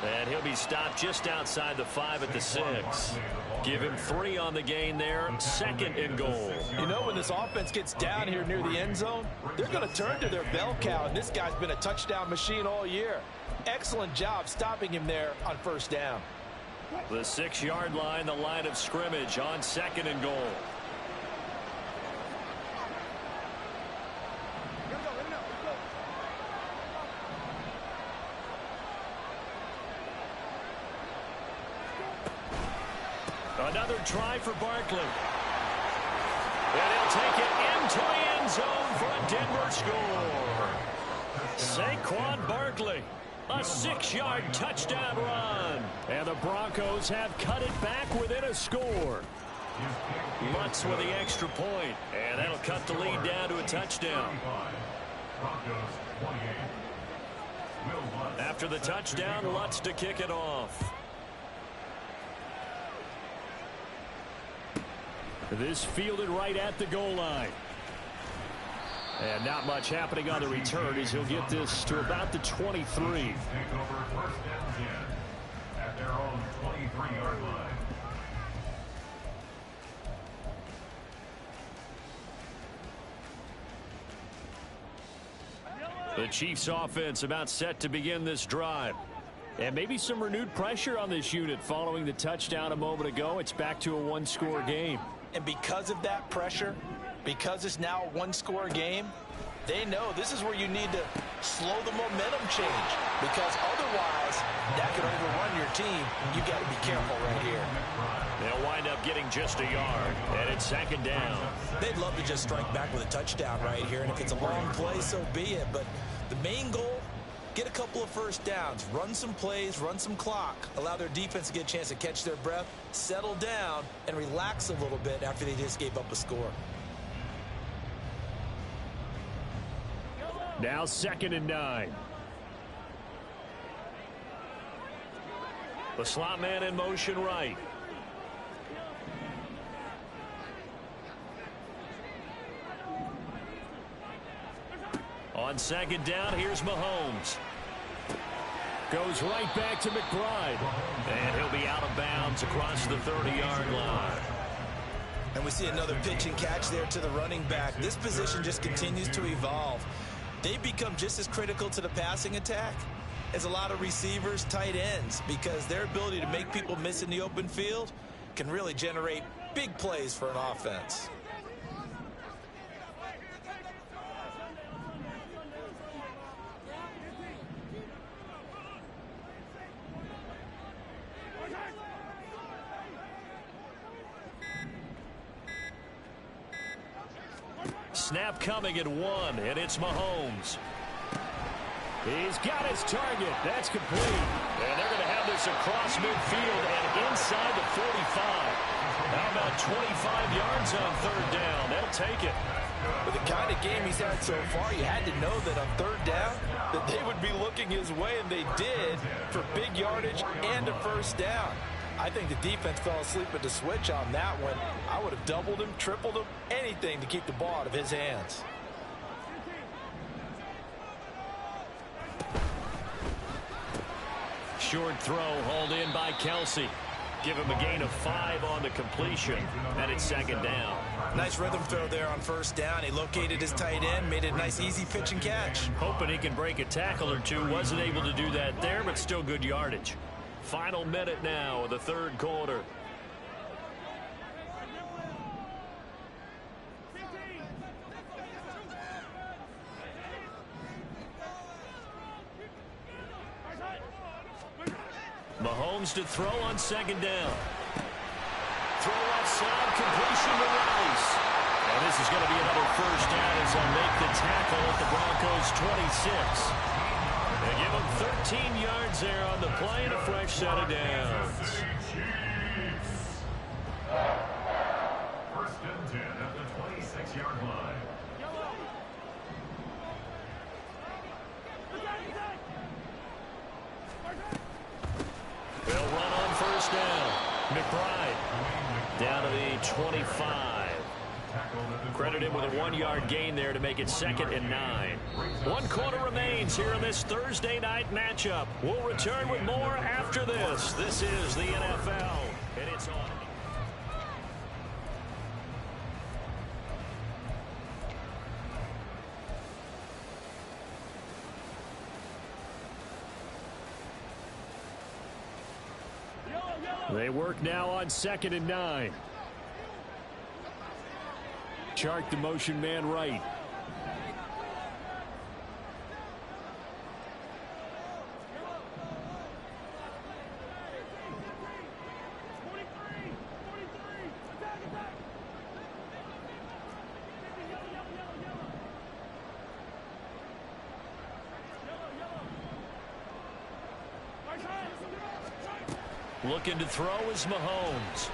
And he'll be stopped just outside the 5 at the 6. Give him 3 on the gain there. 2nd and goal. You know, when this offense gets down here near the end zone, they're going to turn to their bell cow, and this guy's been a touchdown machine all year. Excellent job stopping him there on 1st down. The 6-yard line, the line of scrimmage on 2nd and goal. Another try for Barkley. And he'll take it into the end zone for a Denver score. Saquon Barkley. A 6-yard touchdown run. And the Broncos have cut it back within a score. Lutz with the extra point. And that'll cut the lead down to a touchdown. After the touchdown, Lutz to kick it off. This fielded right at the goal line. And not much happening on the return as he'll get this to about the 23. Take over 1st and 10 at their own 23-yard line. The Chiefs offense about set to begin this drive. And maybe some renewed pressure on this unit following the touchdown a moment ago. It's back to a one-score game. And because of that pressure, because it's now a one-score game, they know this is where you need to slow the momentum change, because otherwise that could overrun your team. You got to be careful right here. They'll wind up getting just a yard, and it's 2nd down. They'd love to just strike back with a touchdown right here, and if it's a long play, so be it. But the main goal, get a couple of first downs, run some plays, run some clock, allow their defense to get a chance to catch their breath, settle down, and relax a little bit after they just gave up a score. Now 2nd and 9. The slot man in motion right. On 2nd down, here's Mahomes. Goes right back to McBride. And he'll be out of bounds across the 30-yard line. And we see another pitch and catch there to the running back. This position just continues to evolve. They become just as critical to the passing attack as a lot of receivers, tight ends, because their ability to make people miss in the open field can really generate big plays for an offense. Snap coming at 1, and it's Mahomes. He's got his target. That's complete. And they're going to have this across midfield and inside the 45. How about 25 yards on 3rd down? They'll take it. With the kind of game he's had so far, you had to know that on 3rd down that they would be looking his way, and they did, for big yardage and a first down. I think the defense fell asleep at the switch on that one. I would have doubled him, tripled him, anything to keep the ball out of his hands. Short throw hauled in by Kelsey. Give him a gain of 5 on the completion. And it's 2nd down. Nice rhythm throw there on 1st down. He located his tight end, made it a nice easy pitch and catch. Hoping he can break a tackle or two. Wasn't able to do that there, but still good yardage. Final minute now of the 3rd quarter. Mahomes to throw on 2nd down. Throw outside, completion to Rice. And this is going to be another first down as they'll make the tackle at the Broncos' 26. They give him 13 yards there on the play and a fresh set of downs. 1st and 10 at the 26-yard line. They'll run on 1st down. McBride down to the 25. Credit him with a 1-yard gain there to make it 2nd and 9. 1 quarter remains here in this Thursday night matchup. We'll return with more after this. This is the NFL, and it's on. They work now on 2nd and 9. Chark the motion man right. Looking to throw is Mahomes.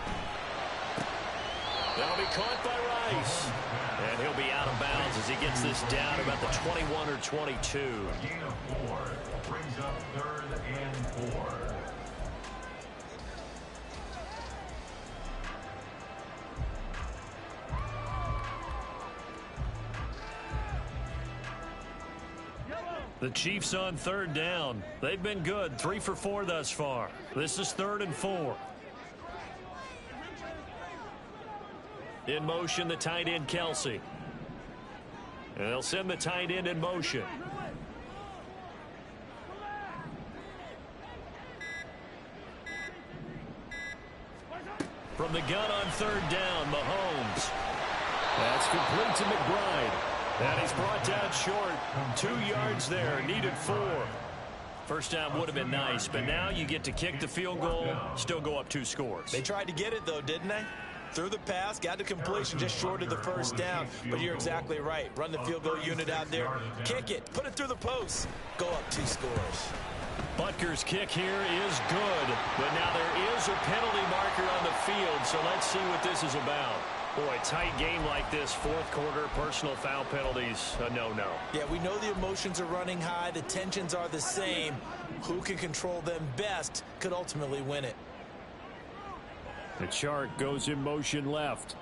That'll be caught by Rice. And he'll be out of bounds as he gets this down about the 21 or 22. Gain of 4 brings up 3rd and 4. The Chiefs on 3rd down. They've been good, 3 for 4 thus far. This is 3rd and 4. In motion, the tight end, Kelsey. And they'll send the tight end in motion. From the gun on 3rd down, Mahomes. That's complete to McBride. And he's brought down short. 2 yards there, needed 4. First down would have been nice, but now you get to kick the field goal, still go up 2 scores. They tried to get it, though, didn't they? Threw the pass, got to completion, just short of the first down. But you're exactly right. Run the field goal unit out there. Kick it. Put it through the post. Go up 2 scores. Butker's kick here is good, but now there is a penalty marker on the field, so let's see what this is about. Boy, a tight game like this, 4th quarter, personal foul penalties, a no-no. Yeah, we know the emotions are running high. The tensions are the same. Who can control them best could ultimately win it. The Shark goes in motion left.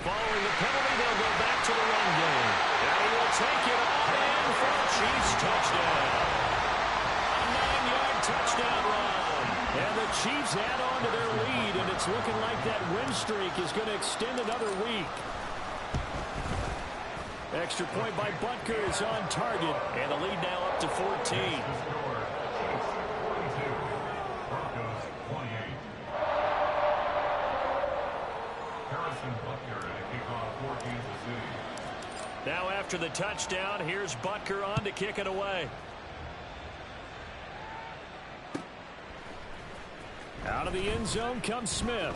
Following the penalty, they'll go back to the run game. And he will take it all in for a Chiefs touchdown. A 9-yard touchdown run. And the Chiefs add on to their lead, and it's looking like that win streak is going to extend another week. Extra point by Butker is on target, and the lead now up to 14. Now after the touchdown, here's Butker on to kick it away. Out of the end zone comes Smith.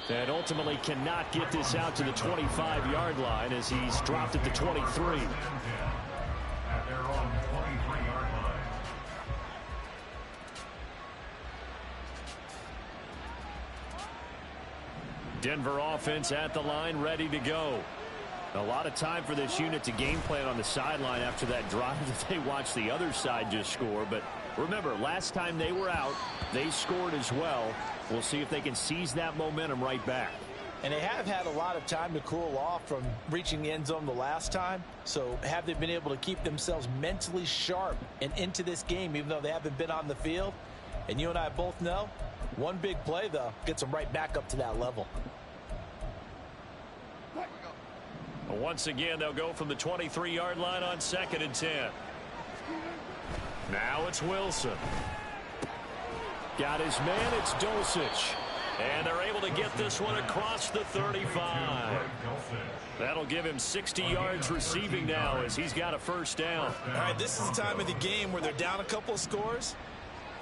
And ultimately cannot get this out to the 25-yard line as he's dropped at the 23. At their own 23-yard line. Denver offense at the line, ready to go. A lot of time for this unit to game plan on the sideline after that drive that they watched the other side just score. But remember, last time they were out, they scored as well. We'll see if they can seize that momentum right back. And they have had a lot of time to cool off from reaching the end zone the last time. So have they been able to keep themselves mentally sharp and into this game, even though they haven't been on the field? And you and I both know, one big play, though, gets them right back up to that level. Once again, they'll go from the 23-yard line on 2nd and 10. Now it's Wilson. Got his man, it's Dulcich. And they're able to get this one across the 35. That'll give him 60 yards receiving now as he's got a first down. All right, this is the time of the game where they're down a couple of scores,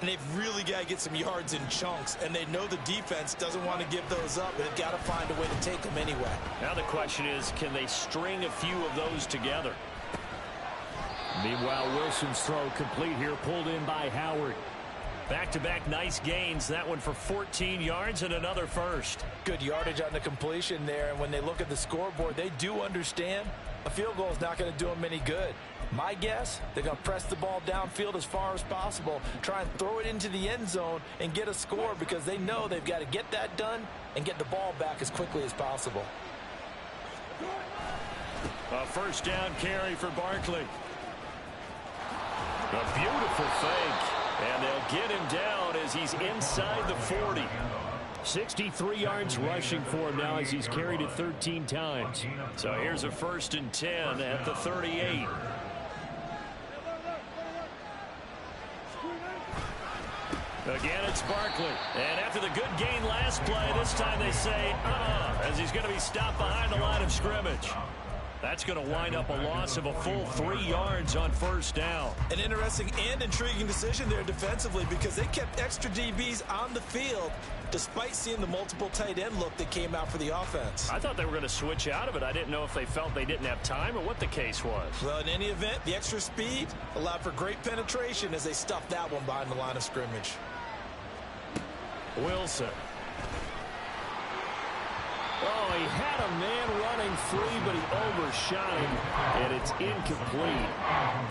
and they've really got to get some yards in chunks, and they know the defense doesn't want to give those up, but they've got to find a way to take them anyway. Now the question is, can they string a few of those together? Meanwhile, Wilson's throw complete here, pulled in by Howard. Back-to-back nice gains, that one for 14 yards and another first. Good yardage on the completion there, and when they look at the scoreboard, they do understand a field goal is not going to do them any good. My guess, they're going to press the ball downfield as far as possible, try and throw it into the end zone and get a score because they know they've got to get that done and get the ball back as quickly as possible. A first down carry for Barkley. A beautiful fake. And they'll get him down as he's inside the 40. 63 yards rushing for him now as he's carried it 13 times. So here's a 1st and 10 at the 38. Again, it's Barkley. And after the good gain last play, this time they say, as he's going to be stopped behind the line of scrimmage. That's going to wind up a loss of a full 3 yards on first down. An interesting and intriguing decision there defensively because they kept extra DBs on the field despite seeing the multiple tight end look that came out for the offense. I thought they were going to switch out of it. I didn't know if they felt they didn't have time or what the case was. Well, in any event, the extra speed allowed for great penetration as they stuffed that one behind the line of scrimmage. Wilson. Oh, he had a man running free, but he overshot him, and it's incomplete.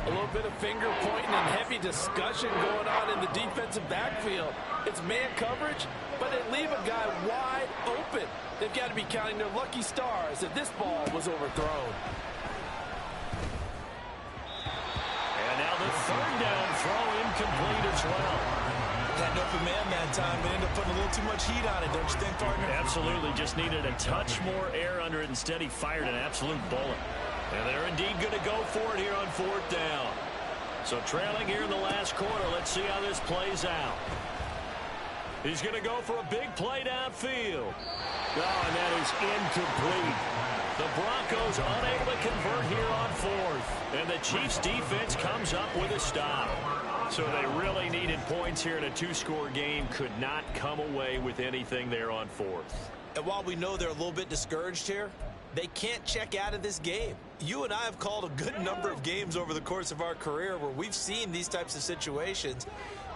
A little bit of finger pointing and heavy discussion going on in the defensive backfield. It's man coverage, but they leave a guy wide open. They've got to be counting their lucky stars that this ball was overthrown. And now the third down throw incomplete as well. Had an open man that time, but ended up putting a little too much heat on it, don't you think, partner? Absolutely. Just needed a touch more air under it. Instead, he fired an absolute bullet. And they're indeed going to go for it here on fourth down. So trailing here in the last quarter. Let's see how this plays out. He's going to go for a big play downfield. Oh, and that is incomplete. The Broncos unable to convert here on fourth. And the Chiefs defense comes up with a stop. So they really needed points here in a two-score game. Could not come away with anything there on fourth. And while we know they're a little bit discouraged here, they can't check out of this game. You and I have called a good number of games over the course of our career where we've seen these types of situations.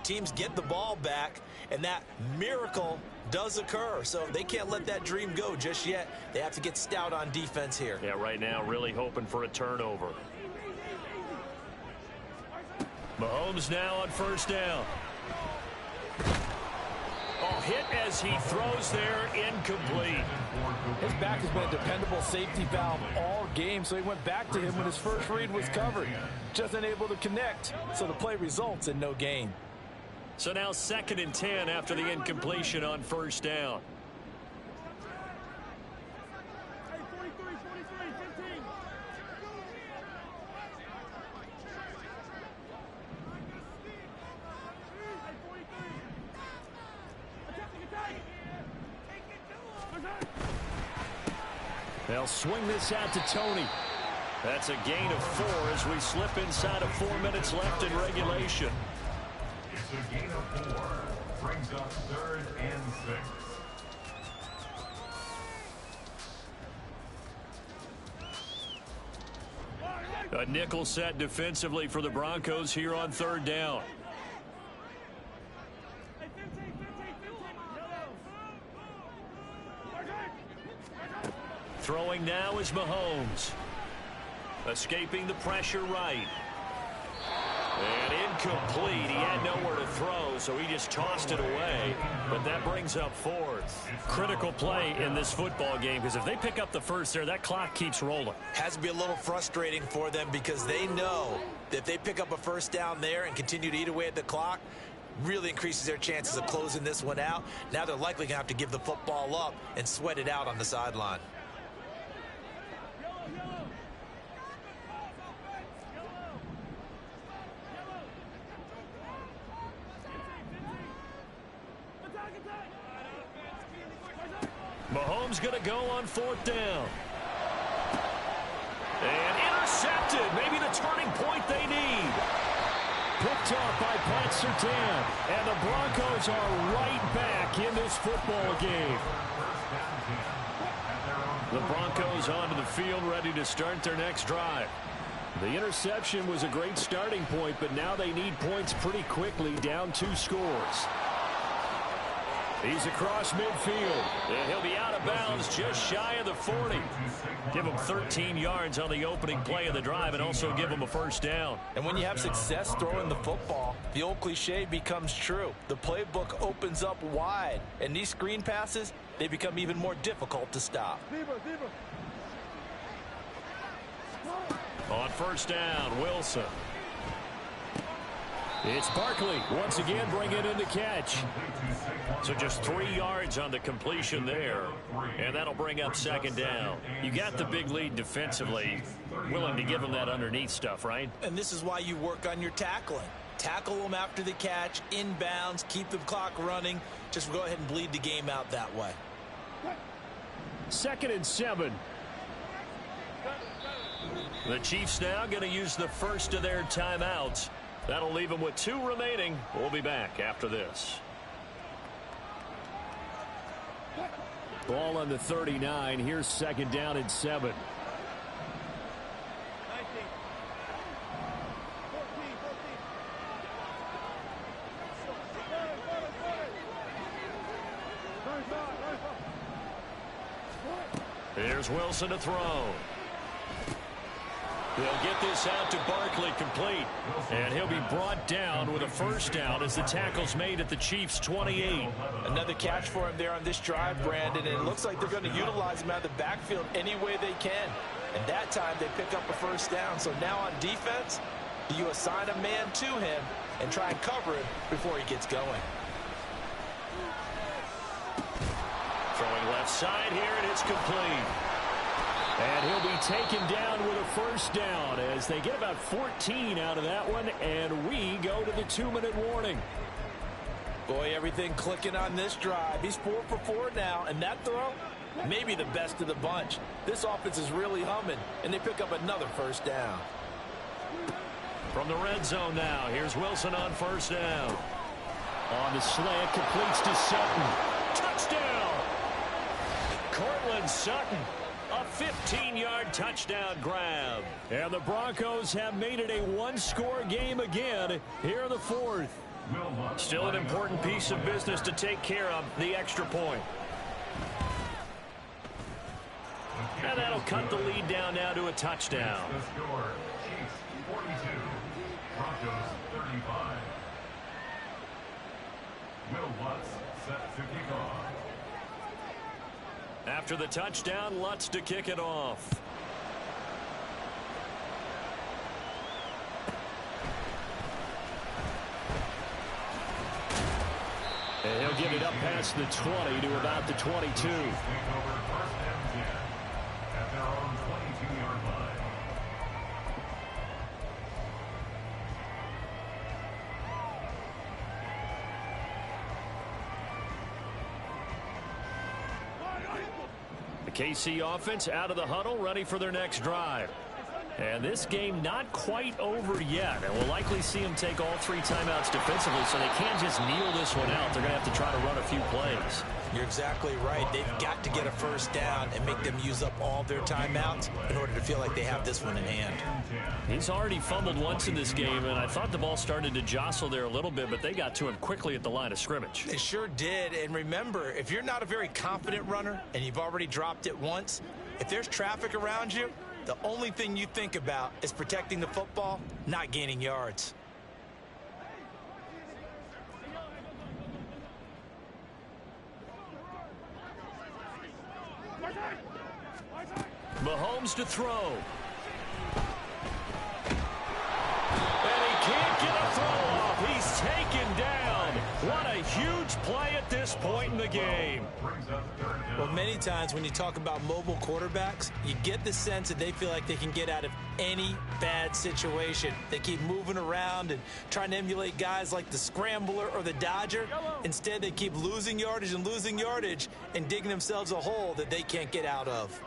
Teams get the ball back, and that miracle does occur. So they can't let that dream go just yet. They have to get stout on defense here. Yeah, right now really hoping for a turnover. Mahomes now on first down. Oh, hit as he throws there, incomplete. His back has been a dependable safety valve all game, so he went back to him when his first read was covered. Just unable to connect, so the play results in no gain. So now 2nd and 10 after the incompletion on first down. They'll swing this out to Tony. That's a gain of 4 as we slip inside of 4 minutes left in regulation. It's a gain of 4. Brings up 3rd and 6. A nickel set defensively for the Broncos here on 3rd down. Throwing now is Mahomes. Escaping the pressure right. And incomplete. He had nowhere to throw, so he just tossed it away. But that brings up 4th. Critical play in this football game, because if they pick up the first there, that clock keeps rolling. Has to be a little frustrating for them because they know that if they pick up a first down there and continue to eat away at the clock, really increases their chances of closing this one out. Now they're likely going to have to give the football up and sweat it out on the sideline. Mahomes going to go on 4th down. And intercepted. Maybe the turning point they need. Picked off by Pat Surtain. And the Broncos are right back in this football game. The Broncos onto the field, ready to start their next drive. The interception was a great starting point, but now they need points pretty quickly, down 2 scores. He's across midfield, and he'll be out of bounds just shy of the 40. Give him 13 yards on the opening play of the drive and also give him a first down. And when you have success throwing the football, the old cliche becomes true. The playbook opens up wide, and these screen passes, they become even more difficult to stop. On first down, Wilson. It's Barkley once again bringing in the catch. So just 3 yards on the completion there. And that'll bring up 2nd down. You got the big lead defensively. Willing to give them that underneath stuff, right? And this is why you work on your tackling. Tackle them after the catch, inbounds, keep the clock running. Just go ahead and bleed the game out that way. 2nd and 7. The Chiefs now going to use the first of their timeouts. That'll leave them with 2 remaining. We'll be back after this. Ball on the 39. Here's 2nd down and 7. Here's Wilson to throw. They'll get this out to Barkley complete. And he'll be brought down with a first down as the tackle's made at the Chiefs' 28. Another catch for him there on this drive, Brandon, and it looks like they're going to utilize him out of the backfield any way they can. And that time they pick up a first down. So now on defense, do you assign a man to him and try and cover him before he gets going? Throwing left side here, and it's complete. And he'll be taken down with a first down as they get about 14 out of that one, and we go to the 2-minute warning. Boy, everything clicking on this drive. He's 4 for 4 now, and that throw, maybe the best of the bunch. This offense is really humming, and they pick up another first down. From the red zone now, here's Wilson on first down. On the slant, completes to Sutton. Touchdown! Cortland Sutton. A 15-yard touchdown grab. And the Broncos have made it a one-score game again here in the fourth. Still an important piece of business to take care of, the extra point. And that'll cut the lead down now to a touchdown. The score, Chiefs 42, Broncos 35. Will Lutz set to kick off. After the touchdown, Lutz to kick it off. And he'll get it up past the 20 to about the 22. Take over first and 10 at their own 22-yard line. The KC offense out of the huddle, ready for their next drive. And this game not quite over yet. And we'll likely see them take all 3 timeouts defensively, so they can't just kneel this one out. They're going to have to try to run a few plays. You're exactly right. They've got to get a first down and make them use up all their timeouts in order to feel like they have this one in hand. He's already fumbled once in this game, and I thought the ball started to jostle there a little bit, but they got to him quickly at the line of scrimmage. They sure did. And remember, if you're not a very confident runner and you've already dropped it once, if there's traffic around you, the only thing you think about is protecting the football, not gaining yards. Mahomes to throw. And he can't get a throw off. He's taken down. What a huge play at this point in the game. Well, many times when you talk about mobile quarterbacks, you get the sense that they feel like they can get out of any bad situation. They keep moving around and trying to emulate guys like the Scrambler or the Dodger. Instead, they keep losing yardage and digging themselves a hole that they can't get out of.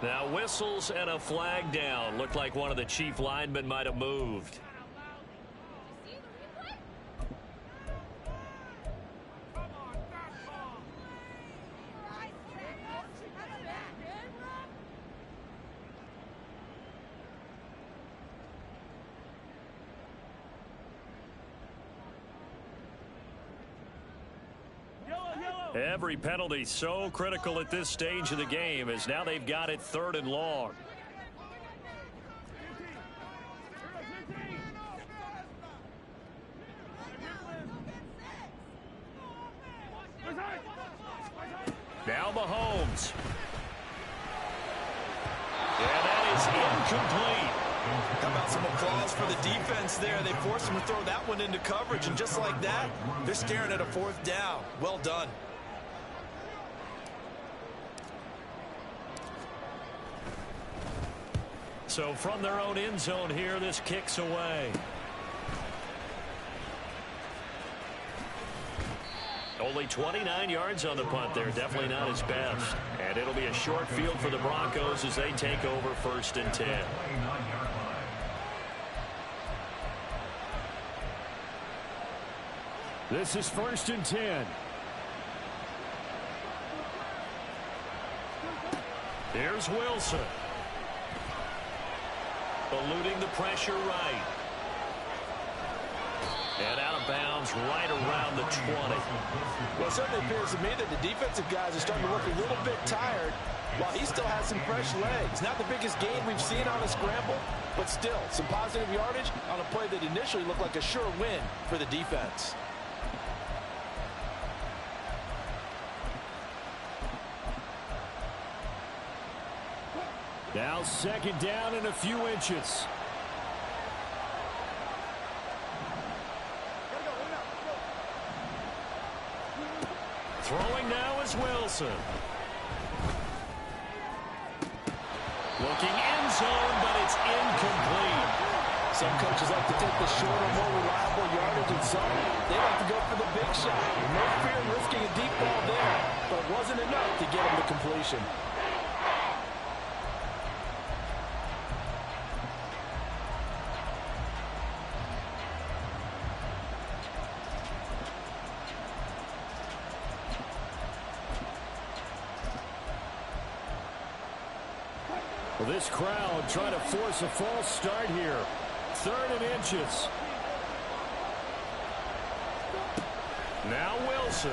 Now whistles and a flag down. Looked like one of the Chief linemen might have moved. Every penalty so critical at this stage of the game as now they've got it 3rd and long. Now Mahomes. And that is incomplete. How about some applause for the defense there? They forced him to throw that one into coverage, and just like that, they're staring at a 4th down. Well done. So from their own end zone here, this kicks away. Only 29 yards on the punt there. Definitely not his best. And it'll be a short field for the Broncos as they take over 1st and 10. This is 1st and 10. Here's Wilson. Eluding the pressure right. And out of bounds right around the 20. Well, it certainly appears to me that the defensive guys are starting to look a little bit tired while he still has some fresh legs. Not the biggest gain we've seen on a scramble, but still some positive yardage on a play that initially looked like a sure win for the defense. Now 2nd down and a few inches. Throwing now is Wilson. Looking end zone, but it's incomplete. Some coaches like to take the shorter, more reliable yardage, and some they like to go for the big shot. No fear in risking a deep ball there, but it wasn't enough to get him to completion. Well, this crowd trying to force a false start here. 3rd and inches. Now Wilson.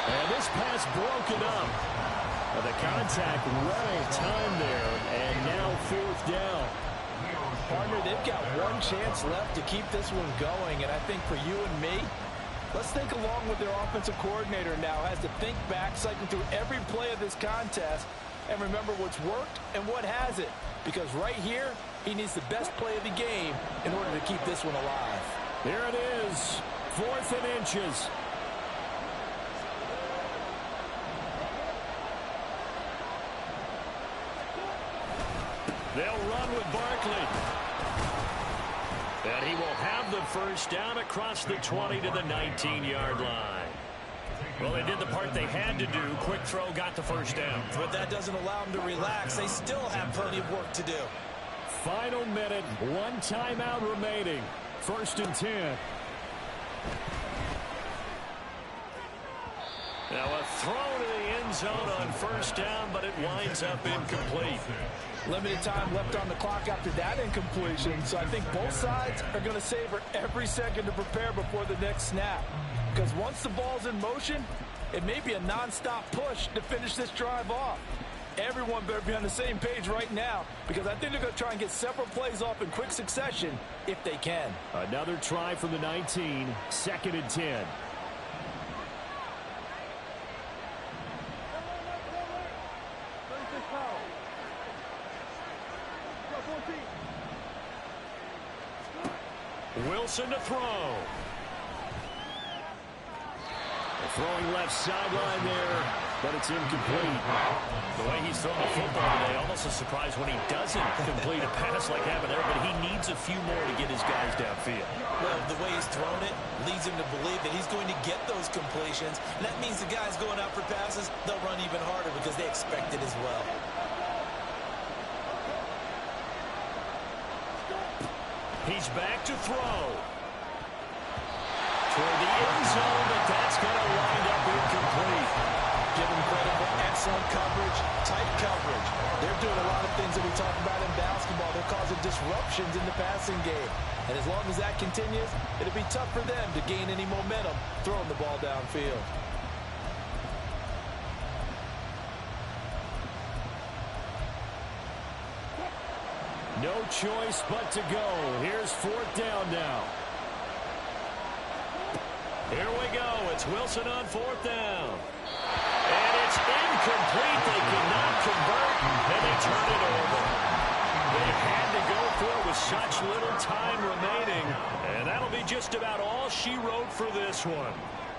And this pass broken up. The contact right on time there, and now 4th down. Partner, they've got one chance left to keep this one going, and I think for you and me, let's think along with their offensive coordinator now has to think back, cycle through every play of this contest, and remember what's worked and what hasn't. Because right here, he needs the best play of the game in order to keep this one alive. Here it is, 4th and inches. They'll run with Barkley. And he will have the 1st down across the 20 to the 19-yard line. Well, they did the part they had to do. Quick throw got the 1st down. But that doesn't allow them to relax. They still have plenty of work to do. Final minute, 1 timeout remaining. 1st and 10. Now a throw to the end zone on 1st down, but it winds up incomplete. Limited time left on the clock after that incompletion, so I think both sides are going to savor every second to prepare before the next snap. Because once the ball's in motion, it may be a non-stop push to finish this drive off. Everyone better be on the same page right now, because I think they're going to try and get several plays off in quick succession if they can. Another try from the 19, 2nd and 10. Wilson to throw. Throwing left sideline there, but it's incomplete. The way he's throwing the football today, almost a surprise when he doesn't complete a pass like happened there, but he needs a few more to get his guys downfield. Well, the way he's thrown it leads him to believe that he's going to get those completions. And that means the guys going out for passes, they'll run even harder because they expect it as well. He's back to throw. Toward the end zone, but that's going to wind up incomplete. Give him credit for excellent coverage, tight coverage. They're doing a lot of things that we talk about in basketball. They're causing disruptions in the passing game. And as long as that continues, it'll be tough for them to gain any momentum throwing the ball downfield. No choice but to go. Here's 4th down now. Here we go. It's Wilson on 4th down. And it's incomplete. They cannot convert, and they turn it over. They had to go for it with such little time remaining, and that'll be just about all she wrote for this one.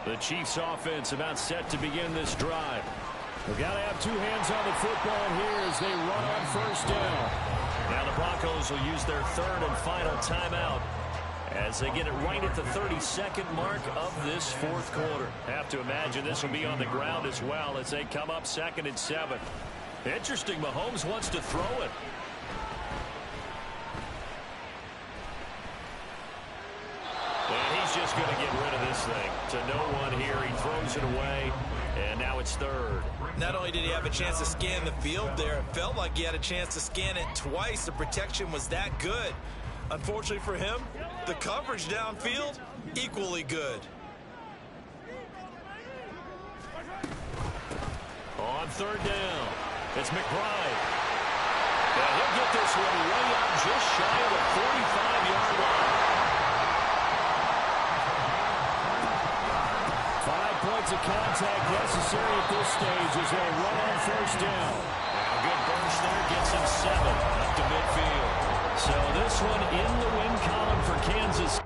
The Chiefs' offense about set to begin this drive. They've got to have 2 hands on the football here as they run on 1st down. Now the Broncos will use their 3rd and final timeout as they get it right at the 32nd mark of this fourth quarter. Have to imagine this will be on the ground as well as they come up 2nd and 7. Interesting, Mahomes wants to throw it. And he's just going to get rid of this thing to no one here. He throws it away, and now it's 3rd. Not only did he have a chance to scan the field there, it felt like he had a chance to scan it twice. The protection was that good. Unfortunately for him, the coverage downfield, equally good. On 3rd down, it's McBride. And he'll get this one way up just shy of the 45-yard line. 5 points of contact necessary at this stage as they run on 1st down. And a good burst there gets him 7 up to midfield. So this one in the win column for Kansas.